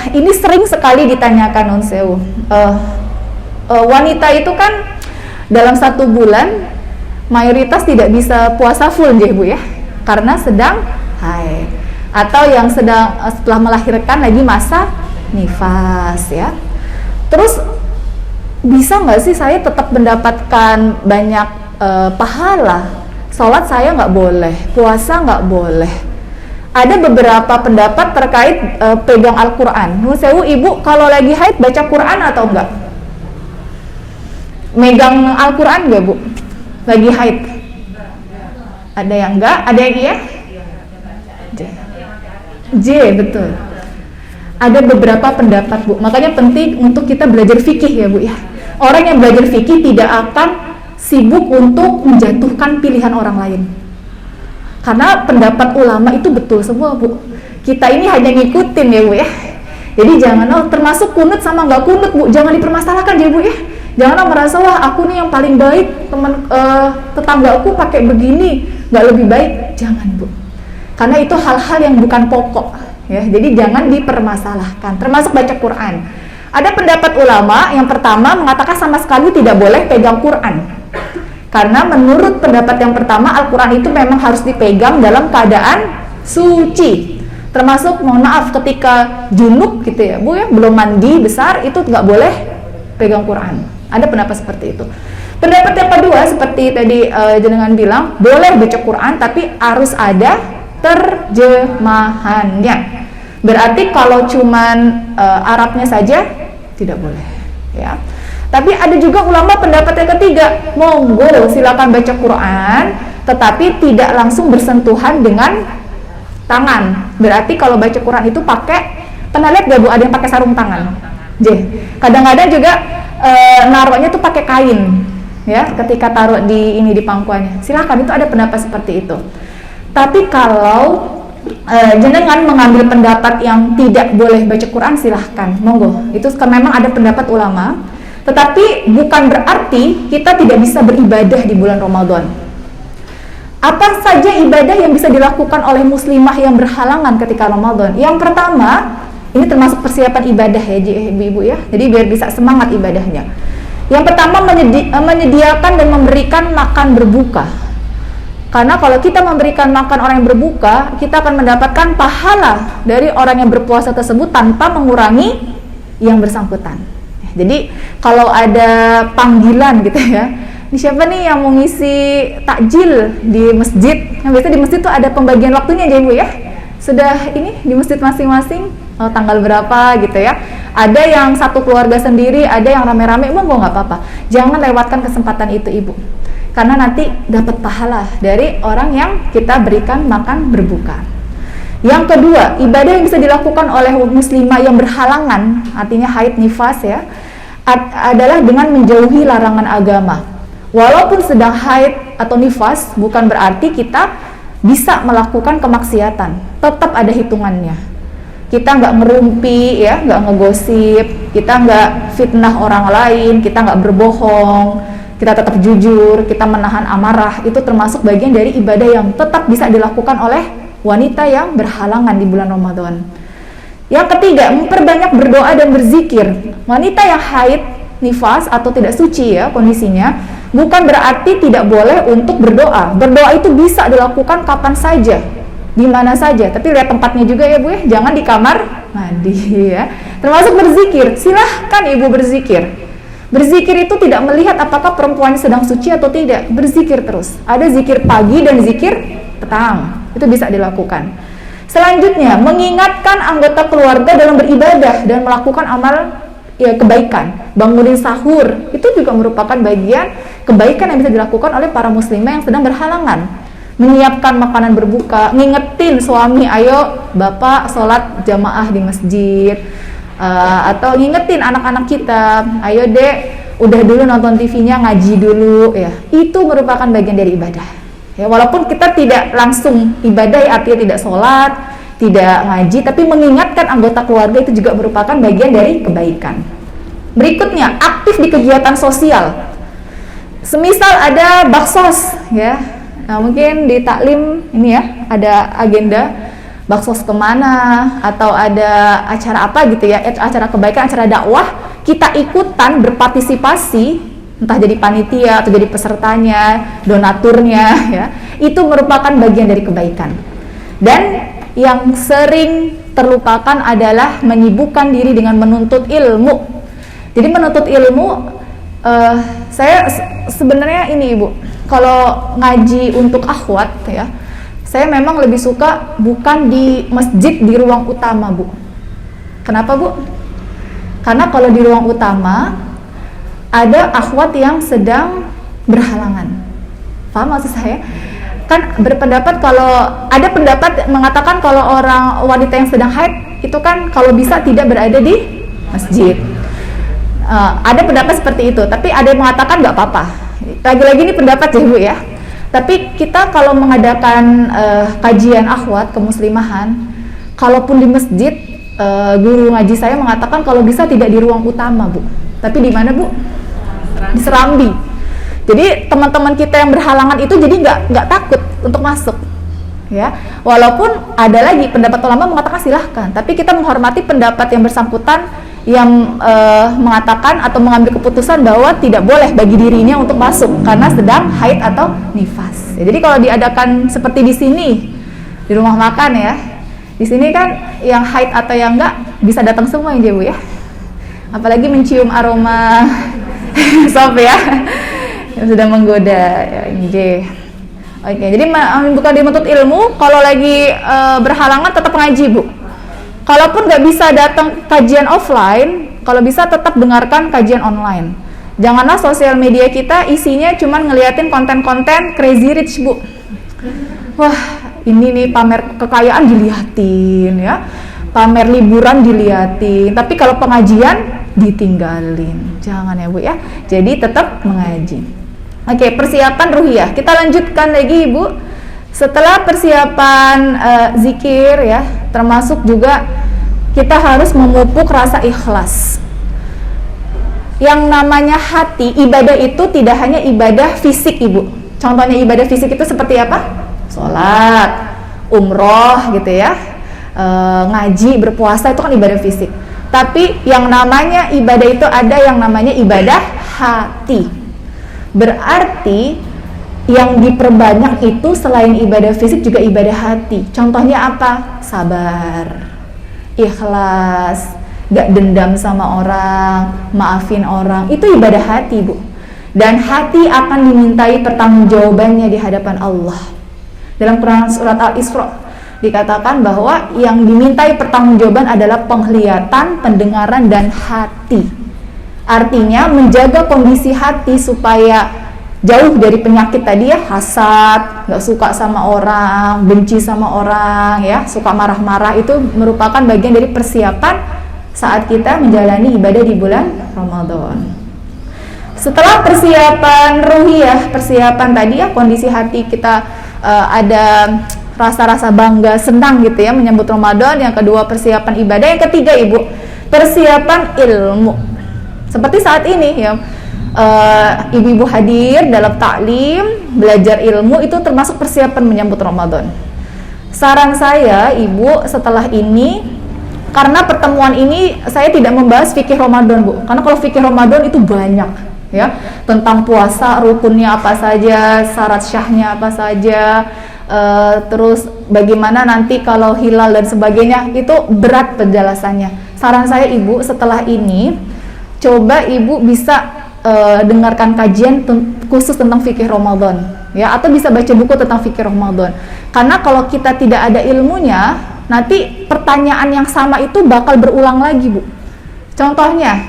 Ini sering sekali ditanyakan non sewu. Wanita itu kan dalam 1 bulan mayoritas tidak bisa puasa full ya bu ya, karena sedang haid atau yang sedang setelah melahirkan lagi masa nifas ya. Terus bisa nggak sih saya tetap mendapatkan banyak pahala? Sholat saya nggak boleh, puasa nggak boleh. Ada beberapa pendapat terkait pegang Al-Quran. Nun sewu ibu kalau lagi haid baca Quran atau enggak? Megang Al-Quran nggak bu? Lagi haid? Ada yang enggak? Ada yang iya? J betul. Ada beberapa pendapat bu. Makanya penting untuk kita belajar fikih ya bu ya. Orang yang belajar fikih tidak akan sibuk untuk menjatuhkan pilihan orang lain. Karena pendapat ulama itu betul semua bu. Kita ini hanya ngikutin ya bu ya. Jadi jangan termasuk kunut sama nggak kunut bu, jangan dipermasalahkan ya bu ya. Jangan merasa wah aku nih yang paling baik, teman tetanggaku pakai begini nggak lebih baik. Jangan bu, karena itu hal-hal yang bukan pokok ya. Jadi jangan dipermasalahkan. Termasuk baca Quran. Ada pendapat ulama yang pertama mengatakan sama sekali tidak boleh pegang Quran. Karena menurut pendapat yang pertama, Al-Quran itu memang harus dipegang dalam keadaan suci. Termasuk, mohon maaf, ketika junub gitu ya, bu ya, belum mandi besar, itu nggak boleh pegang Quran. Ada pendapat seperti itu. Pendapat yang kedua, seperti tadi jenengan bilang, boleh baca Quran, tapi harus ada terjemahannya. Berarti kalau cuman Arabnya saja, tidak boleh. Ya. Tapi ada juga ulama pendapat yang ketiga, monggo silakan baca Quran, tetapi tidak langsung bersentuhan dengan tangan. Berarti kalau baca Quran itu pakai, pernah lihat gak bu ada yang pakai sarung tangan? Kadang-kadang juga naruhnya tuh pakai kain, ya, ketika taruh di pangkuannya. Silakan, itu ada pendapat seperti itu. Tapi kalau jenengan mengambil pendapat yang tidak boleh baca Quran, silahkan, monggo. Itu memang ada pendapat ulama. Tetapi bukan berarti kita tidak bisa beribadah di bulan Ramadan. Apa saja ibadah yang bisa dilakukan oleh muslimah yang berhalangan ketika Ramadan? Yang pertama, ini termasuk persiapan ibadah ya ibu-ibu ya. Jadi biar bisa semangat ibadahnya. Yang pertama, menyediakan dan memberikan makan berbuka. Karena kalau kita memberikan makan orang yang berbuka, kita akan mendapatkan pahala dari orang yang berpuasa tersebut tanpa mengurangi yang bersangkutan. Jadi kalau ada panggilan gitu ya, ini siapa nih yang mau ngisi takjil di masjid? Yang biasa di masjid tuh ada pembagian waktunya ya ibu ya. Sudah ini di masjid masing-masing tanggal berapa gitu ya. Ada yang satu keluarga sendiri, ada yang rame-rame, monggo nggak apa-apa. Jangan lewatkan kesempatan itu ibu, karena nanti dapat pahala dari orang yang kita berikan makan berbuka. Yang kedua, ibadah yang bisa dilakukan oleh muslimah yang berhalangan, artinya haid nifas ya, adalah dengan menjauhi larangan agama. Walaupun sedang haid atau nifas, bukan berarti kita bisa melakukan kemaksiatan. Tetap ada hitungannya. Kita nggak ngerumpi ya, nggak ngegosip, kita nggak fitnah orang lain, kita nggak berbohong, kita tetap jujur, kita menahan amarah. Itu termasuk bagian dari ibadah yang tetap bisa dilakukan oleh wanita yang berhalangan di bulan Ramadan. Yang ketiga, memperbanyak berdoa dan berzikir. Wanita yang haid, nifas atau tidak suci ya kondisinya, bukan berarti tidak boleh untuk berdoa. Berdoa itu bisa dilakukan kapan saja, di mana saja. Tapi lihat tempatnya juga ya bu ya, jangan di kamar mandi ya. Termasuk berzikir, silahkan ibu berzikir. Berzikir itu tidak melihat apakah perempuan sedang suci atau tidak, berzikir terus. Ada zikir pagi dan zikir petang, itu bisa dilakukan. Selanjutnya, mengingatkan anggota keluarga dalam beribadah dan melakukan amal kebaikan. Bangunin sahur, itu juga merupakan bagian kebaikan yang bisa dilakukan oleh para muslimah yang sedang berhalangan. Menyiapkan makanan berbuka, ngingetin suami, ayo bapak sholat jamaah di masjid, atau ngingetin anak-anak kita, ayo dek udah dulu nonton TV-nya, ngaji dulu ya. Itu merupakan bagian dari ibadah ya, walaupun kita tidak langsung ibadah, artinya tidak sholat, tidak ngaji, tapi mengingatkan anggota keluarga itu juga merupakan bagian dari kebaikan. Berikutnya, aktif di kegiatan sosial. Semisal ada baksos ya, nah mungkin di taklim ini ya ada agenda baksos kemana, atau ada acara apa gitu ya, acara kebaikan, acara dakwah, kita ikutan berpartisipasi, entah jadi panitia atau jadi pesertanya, donaturnya ya, itu merupakan bagian dari kebaikan. Dan yang sering terlupakan adalah menyibukkan diri dengan menuntut ilmu. Jadi menuntut ilmu, saya sebenarnya ini ibu, kalau ngaji untuk akhwat ya, saya memang lebih suka bukan di masjid, di ruang utama bu. Kenapa bu? Karena kalau di ruang utama ada akhwat yang sedang berhalangan. Paham maksud saya? Kan berpendapat, kalau ada pendapat mengatakan kalau orang wanita yang sedang haid itu kan kalau bisa tidak berada di masjid. Ada pendapat seperti itu, tapi ada yang mengatakan nggak apa-apa. Lagi-lagi ini pendapat ya bu ya. Tapi kita kalau mengadakan kajian akhwat kemuslimahan, kalaupun di masjid, guru ngaji saya mengatakan kalau bisa tidak di ruang utama bu, tapi di mana bu? Di serambi. Jadi teman-teman kita yang berhalangan itu jadi nggak takut untuk masuk, ya. Walaupun ada lagi pendapat ulama mengatakan silahkan, tapi kita menghormati pendapat yang bersangkutan yang mengatakan atau mengambil keputusan bahwa tidak boleh bagi dirinya untuk masuk karena sedang haid atau nifas. Jadi kalau diadakan seperti di sini, di rumah makan ya, di sini kan yang haid atau yang enggak bisa datang semua ya bu ya. Apalagi mencium aroma sop ya, yang sudah menggoda ya, Oke, jadi bukan dimenuntut ilmu, kalau lagi berhalangan tetap ngaji bu. Kalaupun nggak bisa datang kajian offline, kalau bisa tetap dengarkan kajian online. Janganlah sosial media kita isinya cuman ngeliatin konten-konten crazy rich bu. Wah, ini nih pamer kekayaan diliatin ya, pamer liburan diliatin. Tapi kalau pengajian ditinggalin. Jangan ya bu ya. Jadi tetap mengaji. Oke, persiapan ruhiyah. Kita lanjutkan lagi ibu. Setelah persiapan zikir ya, termasuk juga kita harus memupuk rasa ikhlas. Yang namanya hati, ibadah itu tidak hanya ibadah fisik ibu. Contohnya ibadah fisik itu seperti apa? Sholat, umroh gitu ya, ngaji, berpuasa, itu kan ibadah fisik. Tapi yang namanya ibadah itu ada yang namanya ibadah hati. Berarti yang diperbanyak itu selain ibadah fisik juga ibadah hati. Contohnya apa? Sabar, ikhlas, gak dendam sama orang, maafin orang. Itu ibadah hati bu. Dan hati akan dimintai pertanggungjawabannya di hadapan Allah. Dalam Quran surat Al-Isra dikatakan bahwa yang dimintai pertanggungjawaban adalah penglihatan, pendengaran, dan hati. Artinya menjaga kondisi hati supaya jauh dari penyakit tadi ya, hasad, gak suka sama orang, benci sama orang ya, suka marah-marah, itu merupakan bagian dari persiapan saat kita menjalani ibadah di bulan Ramadan. Setelah persiapan ruhiyah, persiapan tadi ya, kondisi hati kita ada rasa-rasa bangga, senang gitu ya menyambut Ramadan. Yang kedua persiapan ibadah, yang ketiga ibu, persiapan ilmu. Seperti saat ini ya, ibu-ibu hadir dalam taklim, belajar ilmu, itu termasuk persiapan menyambut Ramadan. Saran saya ibu setelah ini, karena pertemuan ini saya tidak membahas fikih Ramadan bu, karena kalau fikih Ramadan itu banyak ya, tentang puasa, rukunnya apa saja, syarat syahnya apa saja, terus bagaimana nanti kalau hilal dan sebagainya, itu berat penjelasannya. saran saya ibu setelah ini coba ibu bisa dengarkan kajian khusus tentang fikih Ramadan ya, atau bisa baca buku tentang fikih Ramadan, karena kalau kita tidak ada ilmunya nanti pertanyaan yang sama itu bakal berulang lagi bu. Contohnya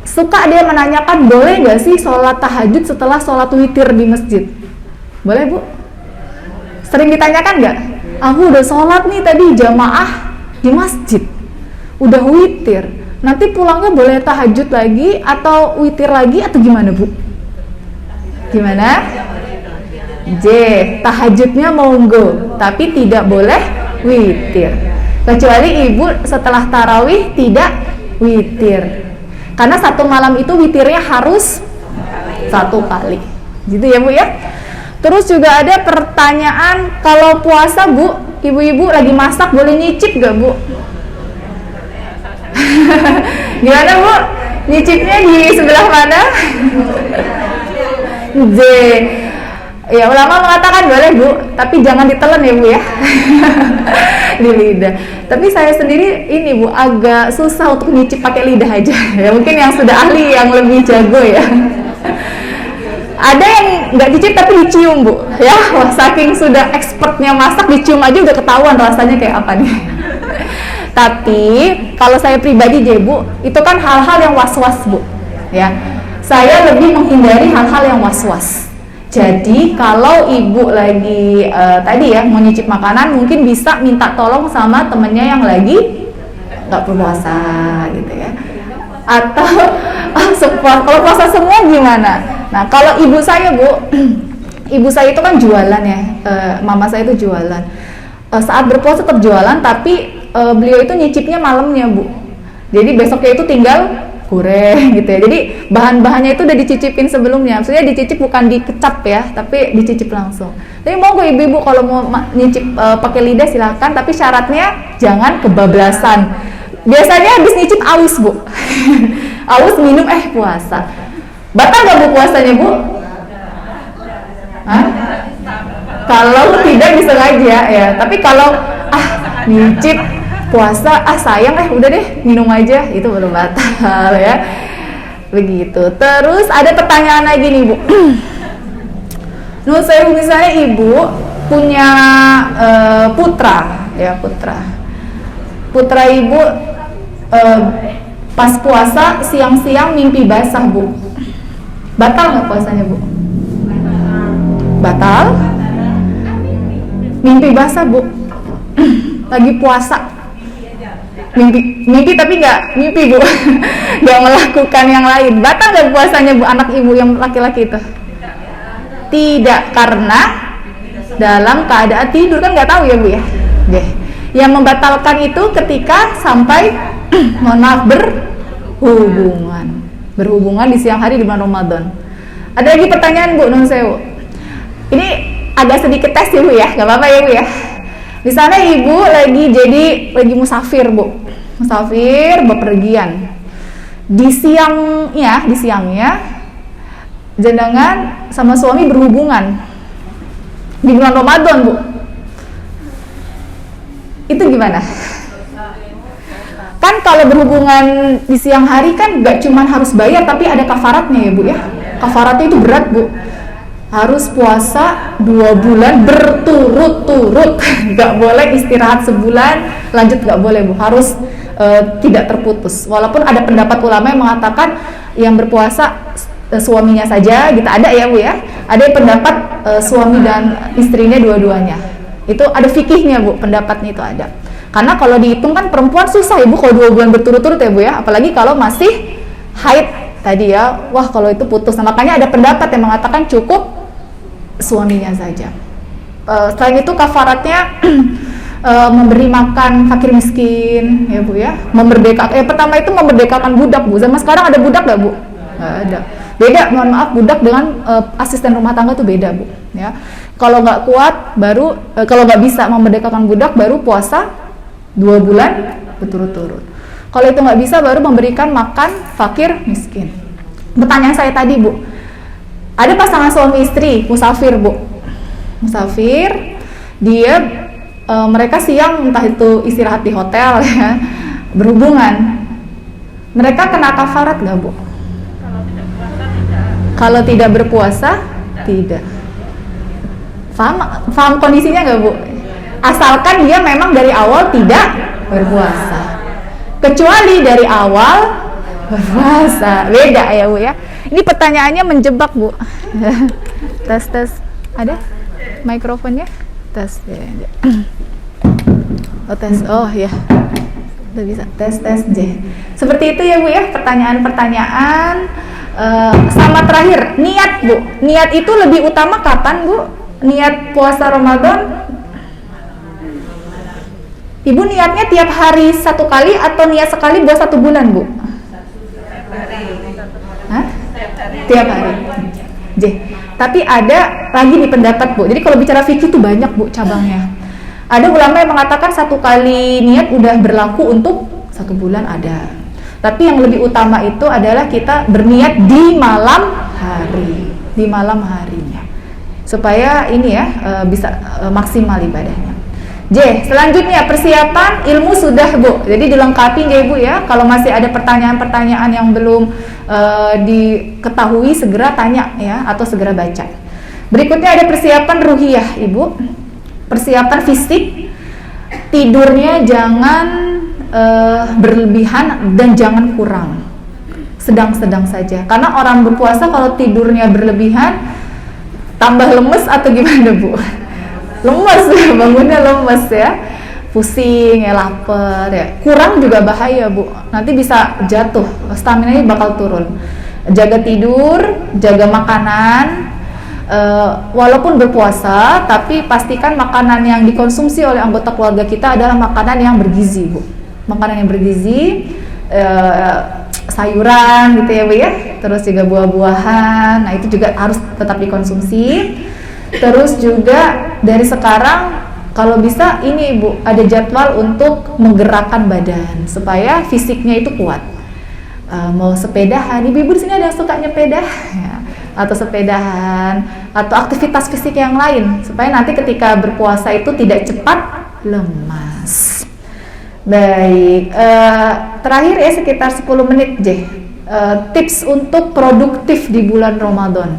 suka dia menanyakan boleh nggak sih sholat tahajud setelah sholat witir di masjid, boleh bu? Sering ditanyakan nggak? Aku udah sholat nih tadi jamaah di masjid, udah witir, nanti pulangnya boleh tahajud lagi atau witir lagi atau gimana bu? Gimana? J, tahajudnya monggo, tapi tidak boleh witir. Kecuali ibu setelah tarawih tidak witir, karena satu malam itu witirnya harus 1 kali. Gitu ya bu ya. Terus juga ada pertanyaan, kalau puasa bu, ibu-ibu lagi masak boleh nyicip gak bu? Gimana bu? Nyicipnya di sebelah mana? J. Ya ulama mengatakan boleh bu, tapi jangan ditelan ya bu ya. Di lidah. Tapi saya sendiri ini bu agak susah untuk nyicip pakai lidah aja. Ya mungkin yang sudah ahli yang lebih jago ya. Ada yang nggak dicicip tapi dicium bu. Ya, wah, saking sudah expertnya masak, dicium aja udah ketahuan rasanya kayak apa nih. Tapi kalau saya pribadi bu, itu kan hal-hal yang was-was bu. Ya, saya lebih menghindari hal-hal yang was-was. Jadi kalau ibu lagi tadi ya mau nyicip makanan, mungkin bisa minta tolong sama temennya yang lagi nggak berpuasa gitu ya. Atau kalau puasa semua gimana? Nah kalau ibu saya bu, ibu saya itu kan jualan ya, mama saya itu jualan. Saat berpuasa tetap jualan, tapi beliau itu nyicipnya malamnya bu. Jadi besoknya itu tinggal goreng gitu ya. Jadi bahan-bahannya itu udah dicicipin sebelumnya. Maksudnya dicicip bukan dikecap ya, tapi dicicip langsung. Tapi monggo ibu-ibu kalau mau nyicip pakai lidah silahkan, tapi syaratnya jangan kebablasan. Biasanya habis nyicip aus bu. Aus minum puasa. Batal gak bu puasanya bu? Hah? Kalau tidak bisa aja ya. Tapi kalau nyicip puasa sayang udah deh minum aja, itu belum batal ya. Begitu. Terus ada pertanyaan lagi nih bu. Saya misalnya ibu punya putra ya, putra ibu pas puasa siang-siang mimpi basah bu, batal nggak puasanya bu? Batal. Mimpi basah bu, lagi puasa mimpi tapi nggak mimpi bu, nggak melakukan yang lain, batal nggak puasanya bu anak ibu yang laki-laki itu? Tidak, karena dalam keadaan tidur, kan nggak tahu ya bu ya. Yang membatalkan itu ketika sampai mohon maaf berhubungan di siang hari di bulan Ramadan. Ada lagi pertanyaan bu, nun sewu. Ini agak sedikit tes ya bu ya, nggak apa-apa ya bu ya. Misalnya ibu lagi musafir bu, bepergian. Di siangnya jenengan sama suami berhubungan di bulan Ramadan bu. Itu gimana? Kan kalau berhubungan di siang hari kan gak cuma harus bayar, tapi ada kafaratnya ya bu ya. Kafaratnya itu berat bu. Harus puasa 2 bulan berturut-turut, gak boleh istirahat sebulan lanjut, gak boleh bu, harus tidak terputus. Walaupun ada pendapat ulama yang mengatakan yang berpuasa suaminya saja, gitu ada ya bu ya. Ada yang pendapat suami dan istrinya dua-duanya. Itu ada fikihnya bu, pendapatnya itu ada. Karena kalau dihitung kan perempuan susah ibu kalau 2 bulan berturut-turut ya bu ya, apalagi kalau masih haid tadi ya, wah kalau itu putus. Nah, makanya ada pendapat yang mengatakan cukup suaminya saja. Selain itu kafaratnya memberi makan fakir miskin ya bu ya, memerdekakan. Pertama itu memerdekakan budak bu. Zaman sekarang ada budak nggak bu? Nggak ada. Beda, mohon maaf, budak dengan asisten rumah tangga itu beda bu ya. Kalau nggak kuat baru kalau nggak bisa memerdekakan budak baru puasa 2 bulan berturut-turut. Kalau itu nggak bisa baru memberikan makan fakir miskin. Pertanyaan saya tadi bu, ada pasangan suami istri musafir bu, mereka siang entah itu istirahat di hotel ya, berhubungan. Mereka kena kafarat nggak, Bu? Kalau tidak berpuasa, tidak. Paham kondisinya nggak, Bu? Asalkan dia memang dari awal tidak berpuasa. Kecuali dari awal berpuasa, beda ya, Bu ya. Ini pertanyaannya menjebak, Bu. Tes. Ada mikrofonnya? Tes. Ya. Oh, tes. Oh ya. Udah bisa. Tes J. Seperti itu ya, Bu ya, pertanyaan-pertanyaan. Sama terakhir, niat, Bu. Niat itu lebih utama kapan, Bu? Niat puasa Ramadan? Ibu niatnya tiap hari satu kali atau niat sekali buat 1 bulan, Bu? Hah? Tiap hari. J. Tapi ada lagi di pendapat, Bu. Jadi kalau bicara fikih itu banyak, Bu, cabangnya. Ada ulama yang mengatakan 1 kali niat udah berlaku untuk 1 bulan, ada. Tapi yang lebih utama itu adalah kita berniat di malam hari, di malam harinya, supaya ini ya bisa maksimal ibadahnya. J. Selanjutnya persiapan ilmu sudah, Bu. Jadi dilengkapi ya, Bu ya. Kalau masih ada pertanyaan-pertanyaan yang belum diketahui, segera tanya ya, atau segera baca. Berikutnya ada persiapan ruhiyah, Ibu. Persiapan fisik. Tidurnya jangan berlebihan dan jangan kurang. Sedang-sedang saja. Karena orang berpuasa kalau tidurnya berlebihan tambah lemes atau gimana, Bu? Lemes, bangunnya lemes ya, pusing ya, lapar ya, kurang juga bahaya, Bu, nanti bisa jatuh, stamina bakal turun. Jaga tidur, jaga makanan, walaupun berpuasa tapi pastikan makanan yang dikonsumsi oleh anggota keluarga kita adalah makanan yang bergizi, Bu. Makanan yang bergizi, sayuran gitu ya, Bu ya, terus juga buah-buahan, nah itu juga harus tetap dikonsumsi. Terus juga dari sekarang kalau bisa ini, Bu, ada jadwal untuk menggerakkan badan supaya fisiknya itu kuat. Mau sepedahan, ibu-ibu di sini ada yang suka nyepeda ya, atau sepedahan atau aktivitas fisik yang lain supaya nanti ketika berpuasa itu tidak cepat lemas. Baik, terakhir ya sekitar 10 menit J. Tips untuk produktif di bulan Ramadan.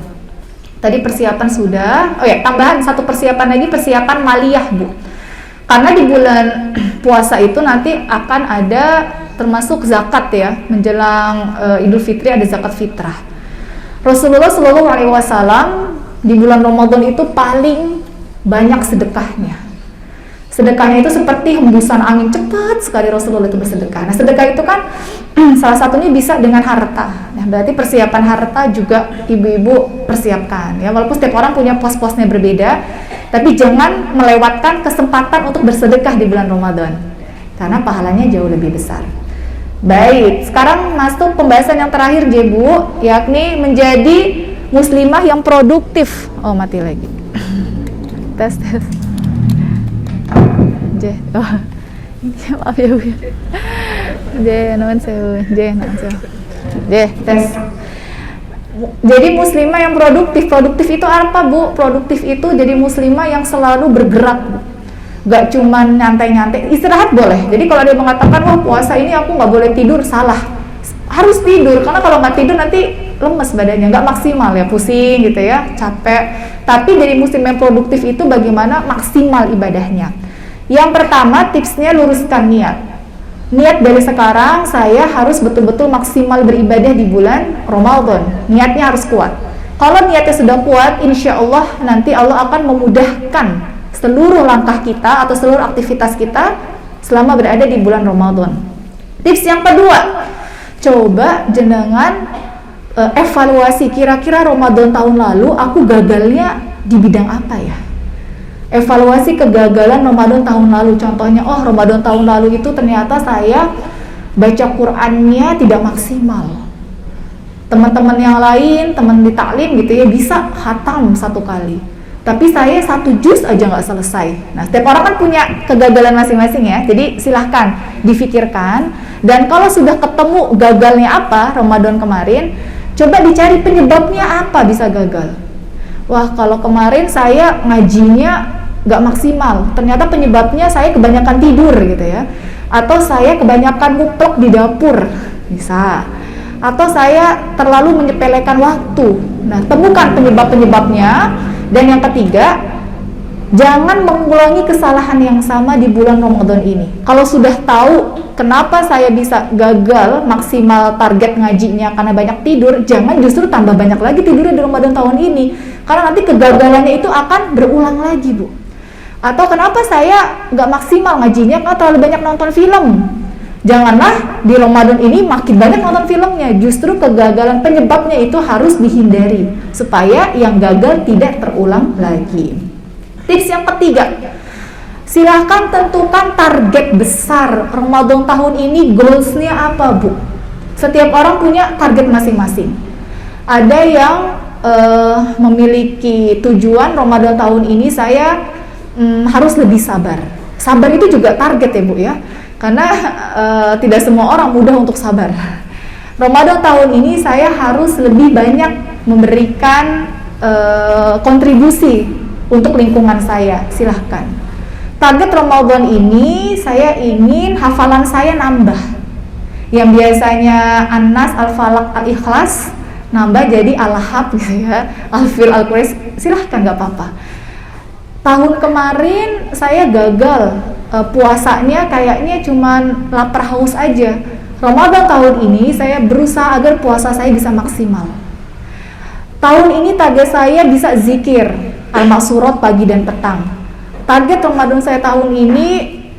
Tadi persiapan sudah, oh ya, tambahan 1 persiapan lagi, persiapan maliyah, Bu. Karena di bulan puasa itu nanti akan ada termasuk zakat ya, menjelang Idul Fitri ada zakat fitrah. Rasulullah SAW di bulan Ramadan itu paling banyak sedekahnya. Sedekahnya itu seperti hembusan angin, cepat sekali Rasulullah itu bersedekah. Nah, sedekah itu kan salah satunya bisa dengan harta. Nah, berarti persiapan harta juga ibu-ibu persiapkan. Ya, walaupun setiap orang punya pos-posnya berbeda, tapi jangan melewatkan kesempatan untuk bersedekah di bulan Ramadan, karena pahalanya jauh lebih besar. Baik, sekarang masuk pembahasan yang terakhir, Bu, yakni menjadi muslimah yang produktif. Oh, mati lagi. Tes. Oh, maaf ya, Bu. Tes. Jadi muslimah yang produktif. Produktif itu apa, Bu? Produktif itu jadi muslimah yang selalu bergerak, Bu. Gak cuman nyantai-nyantai. Istirahat boleh. Jadi kalau dia mengatakan, wah puasa ini aku gak boleh tidur, salah. Harus tidur, karena kalau gak tidur nanti lemes badannya, gak maksimal ya, pusing gitu ya, capek. Tapi jadi muslim yang produktif itu bagaimana maksimal ibadahnya. Yang pertama, tipsnya luruskan niat. Niat dari sekarang, saya harus betul-betul maksimal beribadah di bulan Ramadan. Niatnya harus kuat. Kalau niatnya sudah kuat, insya Allah nanti Allah akan memudahkan seluruh langkah kita atau seluruh aktivitas kita selama berada di bulan Ramadan. Tips yang kedua, coba jenengan evaluasi kira-kira Ramadan tahun lalu aku gagalnya di bidang apa ya? Evaluasi kegagalan Ramadan tahun lalu. Contohnya, oh Ramadan tahun lalu itu ternyata saya baca Qur'annya tidak maksimal. Teman-teman yang lain, teman di taklim gitu ya, bisa khatam 1 kali. Tapi saya 1 juz aja nggak selesai. Nah, setiap orang kan punya kegagalan masing-masing ya. Jadi silahkan difikirkan. Dan kalau sudah ketemu gagalnya apa Ramadan kemarin, coba dicari penyebabnya apa bisa gagal. Wah, kalau kemarin saya ngajinya nggak maksimal, ternyata penyebabnya saya kebanyakan tidur gitu ya, atau saya kebanyakan nguplek di dapur, Bisa. Atau saya terlalu menyepelekan waktu. Nah, temukan penyebab-penyebabnya. Dan yang ketiga, jangan mengulangi kesalahan yang sama di bulan Ramadan ini. Kalau sudah tahu kenapa saya bisa gagal maksimal target ngajinya karena banyak tidur, jangan justru tambah banyak lagi tidurnya di Ramadan tahun ini. Karena nanti kegagalannya itu akan berulang lagi, Bu. Atau kenapa saya nggak maksimal ngajinya karena terlalu banyak nonton film. Janganlah di Ramadan ini makin banyak nonton filmnya. Justru kegagalan penyebabnya itu harus dihindari supaya yang gagal tidak terulang lagi. Tips yang ketiga, silahkan tentukan target besar Ramadan tahun ini. Goals-nya apa, Bu? Setiap orang punya target masing-masing. Ada yang memiliki tujuan Ramadan tahun ini saya harus lebih sabar. Sabar itu juga target ya, Bu ya. Karena tidak semua orang mudah untuk sabar. Ramadan tahun ini saya harus lebih banyak memberikan kontribusi untuk lingkungan saya. Silahkan. Target Ramadan ini saya ingin hafalan saya nambah. Yang biasanya An-Nas, Al-Falaq, Al-Ikhlas nambah jadi Al-Hab gitu ya, Al-Fil, Al-Quraish. Silahkan, nggak apa-apa. Tahun kemarin saya gagal, puasanya kayaknya cuman lapar haus aja. Ramadan tahun ini saya berusaha agar puasa saya bisa maksimal. Tahun ini target saya bisa zikir Al-Maksurat pagi dan petang. Target Ramadan saya tahun ini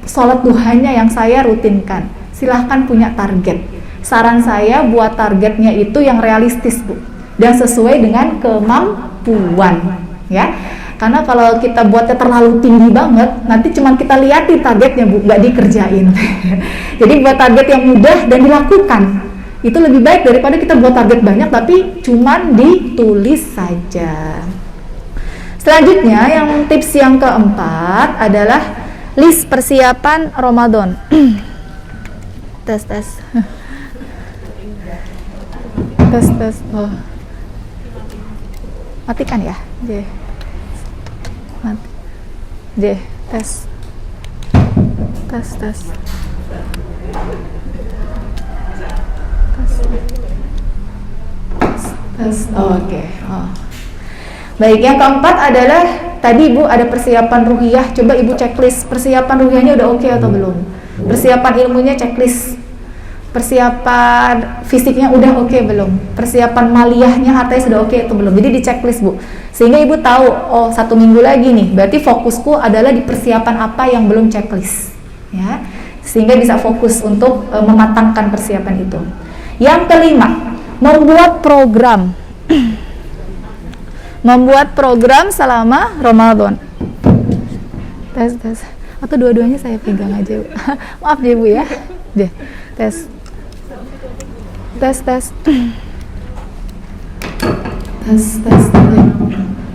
sholat duhanya yang saya rutinkan. Silahkan punya target. Saran saya buat targetnya itu yang realistis, Bu, dan sesuai dengan kemampuan ya. Karena kalau kita buatnya terlalu tinggi banget, nanti cuma kita liatin targetnya, Bu, nggak dikerjain. Jadi buat target yang mudah dan dilakukan. Itu lebih baik daripada kita buat target banyak tapi cuman ditulis saja. Selanjutnya, yang tips yang keempat adalah list persiapan Ramadan. tes. Oh. Matikan ya. Tes. Oke. Baik, yang keempat adalah tadi Ibu ada persiapan ruhiyah. Coba Ibu checklist persiapan ruhiyahnya udah oke atau belum. Persiapan ilmunya checklist. Persiapan fisiknya udah oke belum. Persiapan maliyahnya hartanya sudah oke atau belum. Jadi di checklist, Bu. Sehingga Ibu tahu, oh 1 minggu lagi nih, berarti fokusku adalah di persiapan apa yang belum checklist. Ya. Sehingga bisa fokus untuk mematangkan persiapan itu. Yang kelima, membuat program. Membuat program selama Ramadan. Tes. Atau dua-duanya saya pegang aja, Bu. Maaf ya, Bu ya. Tes.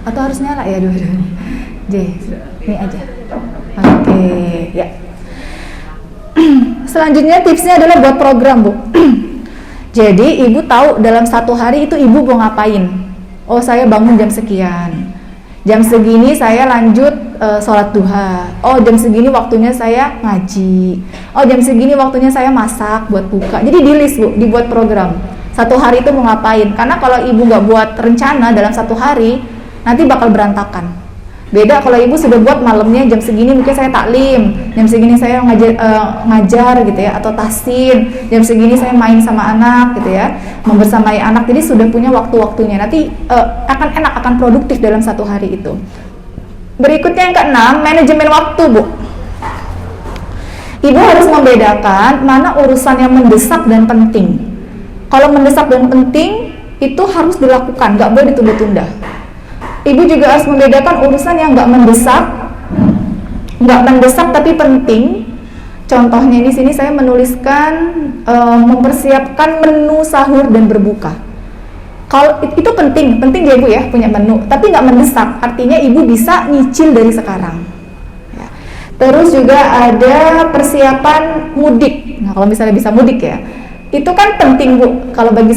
Atau harus nyala ya dua-duanya. Ini aja. Oke, ya. Selanjutnya tipsnya adalah buat program, Bu. Jadi Ibu tahu dalam 1 hari itu Ibu mau ngapain. Oh, saya bangun jam sekian. Jam segini saya lanjut sholat duha. Oh, jam segini waktunya saya ngaji. Oh, jam segini waktunya saya masak buat buka. Jadi di list, Bu, dibuat program. 1 hari itu mau ngapain. Karena kalau Ibu nggak buat rencana dalam 1 hari, nanti bakal berantakan. Beda kalau Ibu sudah buat malamnya jam segini mungkin saya taklim, jam segini saya ngajar gitu ya, atau tahsin, jam segini saya main sama anak gitu ya, membersamai anak. Jadi sudah punya waktu-waktunya. Nanti akan enak, akan produktif dalam 1 hari itu. Berikutnya yang keenam, manajemen waktu, Bu. Ibu harus membedakan mana urusan yang mendesak dan penting. Kalau mendesak dan penting itu harus dilakukan, nggak boleh ditunda-tunda. Ibu juga harus membedakan urusan yang nggak mendesak tapi penting. Contohnya di sini saya menuliskan mempersiapkan menu sahur dan berbuka. Kalau itu penting ya Bu ya, punya menu, tapi nggak mendesak. Artinya Ibu bisa nyicil dari sekarang. Ya. Terus juga ada persiapan mudik. Nah, kalau misalnya bisa mudik ya, itu kan penting, Bu. Kalau bagi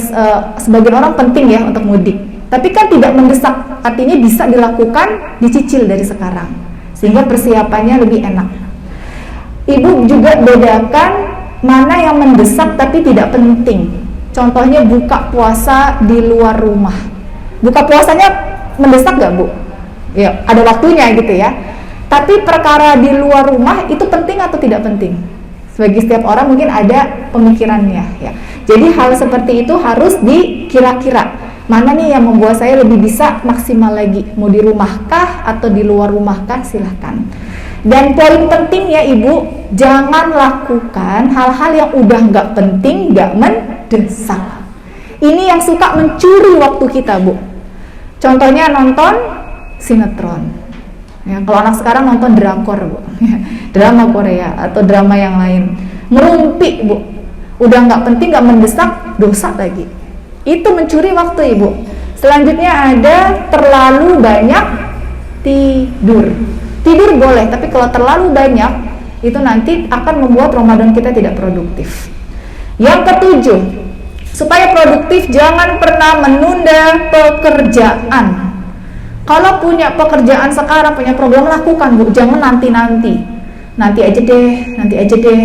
sebagian orang penting ya untuk mudik. Tapi kan tidak mendesak, artinya bisa dilakukan, dicicil dari sekarang, sehingga persiapannya lebih enak. Ibu juga bedakan mana yang mendesak tapi tidak penting. Contohnya buka puasa di luar rumah. Buka puasanya mendesak nggak, Bu? Ya, ada waktunya gitu ya. Tapi perkara di luar rumah itu penting atau tidak penting? Bagi setiap orang mungkin ada pemikirannya ya. Jadi hal seperti itu harus dikira-kira. Mana nih yang membuat saya lebih bisa maksimal lagi? Mau di rumahkah atau di luar rumahkah? Silahkan. Dan poin pentingnya Ibu, jangan lakukan hal-hal yang udah nggak penting, nggak mendesak. Ini yang suka mencuri waktu kita, Bu. Contohnya nonton sinetron. Ya, kalau anak sekarang nonton drakor, Bu. Drama Korea atau drama yang lain. Ngerumpi, Bu. Udah nggak penting, nggak mendesak, dosa lagi. Itu mencuri waktu, Ibu. Selanjutnya ada terlalu banyak tidur. Tidur boleh, tapi kalau terlalu banyak itu nanti akan membuat Ramadan kita tidak produktif. Yang ketujuh, supaya produktif jangan pernah menunda pekerjaan. Kalau punya pekerjaan sekarang, punya program, lakukan, Bu. Jangan nanti-nanti. Nanti aja deh.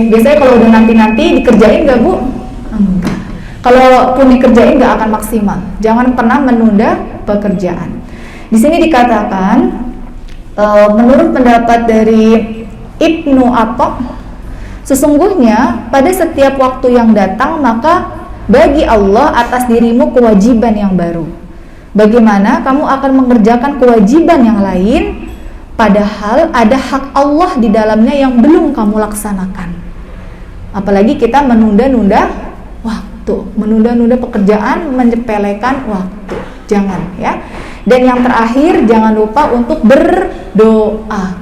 Biasanya kalau udah nanti-nanti dikerjain nggak, Bu? Enggak. Kalaupun dikerjain nggak akan maksimal. Jangan pernah menunda pekerjaan. Di sini dikatakan, menurut pendapat dari Ibnu Atha, sesungguhnya pada setiap waktu yang datang maka bagi Allah atas dirimu kewajiban yang baru. Bagaimana kamu akan mengerjakan kewajiban yang lain, padahal ada hak Allah di dalamnya yang belum kamu laksanakan. Apalagi kita menunda-nunda waktu, menunda-nunda pekerjaan, menyepelekan waktu. Jangan ya. Dan yang terakhir, jangan lupa untuk berdoa.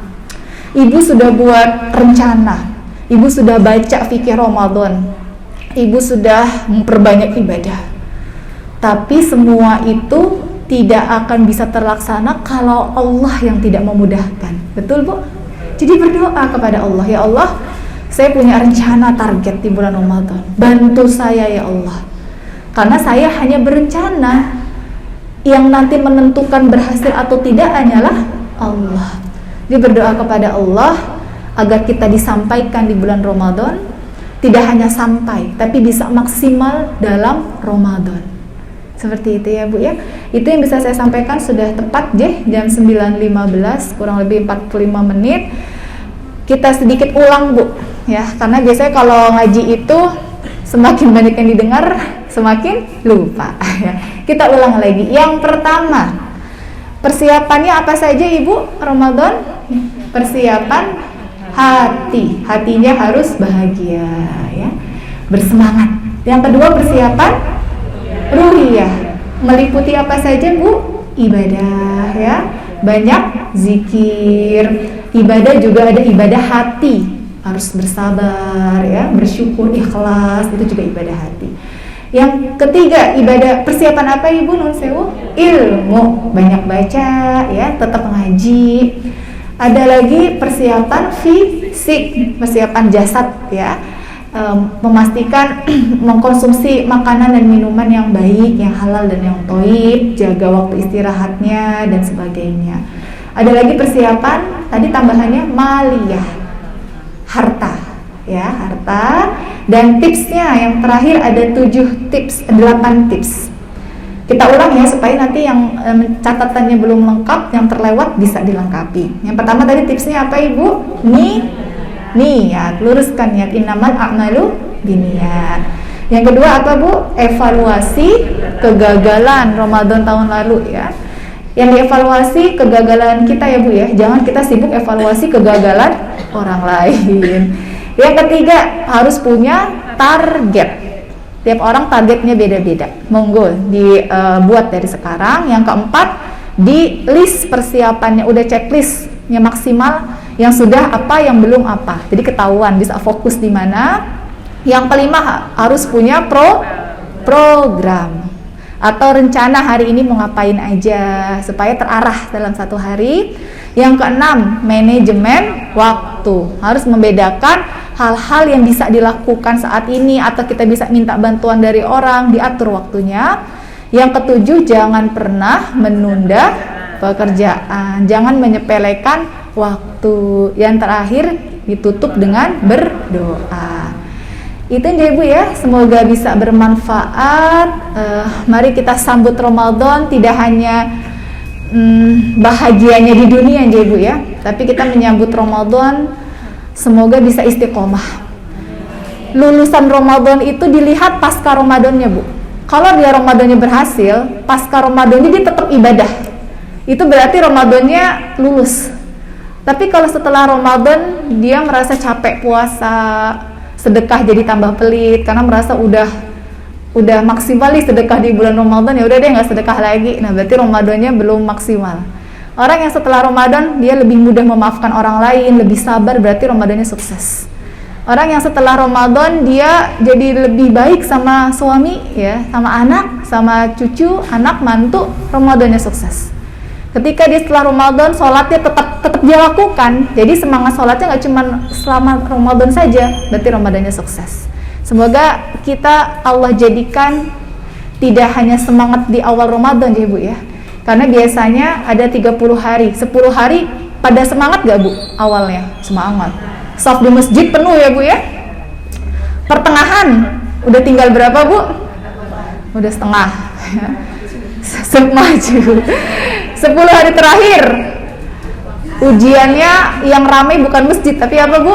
Ibu sudah buat rencana, Ibu sudah baca fikih Ramadan, Ibu sudah memperbanyak ibadah. Tapi semua itu tidak akan bisa terlaksana kalau Allah yang tidak memudahkan. Betul, Bu? Jadi berdoa kepada Allah, ya Allah, saya punya rencana target di bulan Ramadan. Bantu saya ya Allah. Karena saya hanya berencana, yang nanti menentukan berhasil atau tidak hanyalah Allah. Jadi berdoa kepada Allah agar kita disampaikan di bulan Ramadan, tidak hanya sampai, tapi bisa maksimal dalam Ramadan. Seperti itu ya, Bu ya. Itu yang bisa saya sampaikan, sudah tepat jam 9.15, kurang lebih 45 menit. Kita sedikit ulang, Bu ya, karena biasanya kalau ngaji itu semakin banyak yang didengar, semakin lupa ya. Kita ulang lagi. Yang pertama, persiapannya apa saja, Ibu? Ramadan, persiapan hati. Hatinya harus bahagia ya, bersemangat. Yang kedua, persiapan ruhiyah. Meliputi apa saja, Bu? Ibadah ya. Banyak zikir. Ibadah juga ada ibadah hati. Harus bersabar ya, bersyukur, ikhlas, itu juga ibadah hati. Yang ketiga, ibadah persiapan apa, Ibu? Nun sewu, ilmu, banyak baca ya, tetap ngaji. Ada lagi persiapan fisik, persiapan jasad ya, memastikan mengkonsumsi makanan dan minuman yang baik, yang halal dan yang thayyib, jaga waktu istirahatnya dan sebagainya. Ada lagi persiapan, tadi tambahannya maliyah, harta ya, harta. Dan tipsnya yang terakhir ada 8 tips. Kita ulang ya supaya nanti yang catatannya belum lengkap, yang terlewat bisa dilengkapi. Yang pertama tadi tipsnya apa, Ibu? Niat, luruskan niat, innamal a'malu binniyat. Yang kedua apa, Bu? Evaluasi kegagalan Ramadan tahun lalu ya. Yang dievaluasi kegagalan kita ya, Bu ya. Jangan kita sibuk evaluasi kegagalan orang lain. Yang ketiga, harus punya target. Tiap orang targetnya beda-beda. Monggo dibuat dari sekarang. Yang keempat, di list persiapannya, udah checklistnya maksimal. Yang sudah apa, yang belum apa. Jadi ketahuan bisa fokus di mana. Yang kelima, harus punya program atau rencana hari ini mau ngapain aja supaya terarah dalam satu hari. Yang keenam, manajemen waktu. Harus membedakan hal-hal yang bisa dilakukan saat ini atau kita bisa minta bantuan dari orang, diatur waktunya. Yang ketujuh, jangan pernah menunda pekerjaan, jangan menyepelekan waktu. Yang terakhir, ditutup dengan berdoa. Itu aja Ibu ya, semoga bisa bermanfaat. Mari kita sambut Ramadan tidak hanya bahagianya di dunia aja Ibu ya, tapi kita menyambut Ramadan semoga bisa istiqomah. Lulusan Ramadan itu dilihat pasca Ramadannya Bu. Kalau dia Ramadannya berhasil, pasca Ramadannya dia tetap ibadah, itu berarti Ramadannya lulus. Tapi kalau setelah Ramadan dia merasa capek puasa, sedekah jadi tambah pelit karena merasa udah maksimal nih sedekah di bulan Ramadan, ya udah deh nggak sedekah lagi. Nah berarti Ramadannya belum maksimal. Orang yang setelah Ramadan dia lebih mudah memaafkan orang lain, lebih sabar, berarti Ramadannya sukses. Orang yang setelah Ramadan dia jadi lebih baik sama suami ya, sama anak, sama cucu, anak, mantu, Ramadannya sukses. Ketika dia setelah Ramadan sholatnya tetap dia lakukan, jadi semangat sholatnya nggak cuma selama Ramadan saja, berarti Ramadannya sukses. Semoga kita Allah jadikan tidak hanya semangat di awal Ramadan ya Bu ya, karena biasanya ada 30 hari, 10 hari pada semangat gak Bu? Awalnya semangat, shaf di masjid penuh ya Bu ya. Pertengahan udah tinggal berapa Bu? Udah setengah semaju. 10 hari terakhir ujiannya yang ramai bukan masjid tapi apa Bu?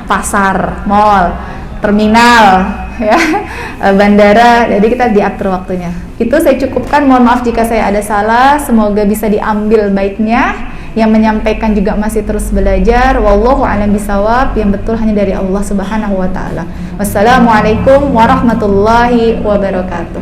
Pasar, mall, terminal ya, bandara. Jadi kita diatur waktunya. Itu saya cukupkan, mohon maaf jika saya ada salah, semoga bisa diambil baiknya. Yang menyampaikan juga masih terus belajar. Wallahu a'lam bishawab, yang betul hanya dari Allah Subhanahu wa taala. Wassalamualaikum warahmatullahi wabarakatuh.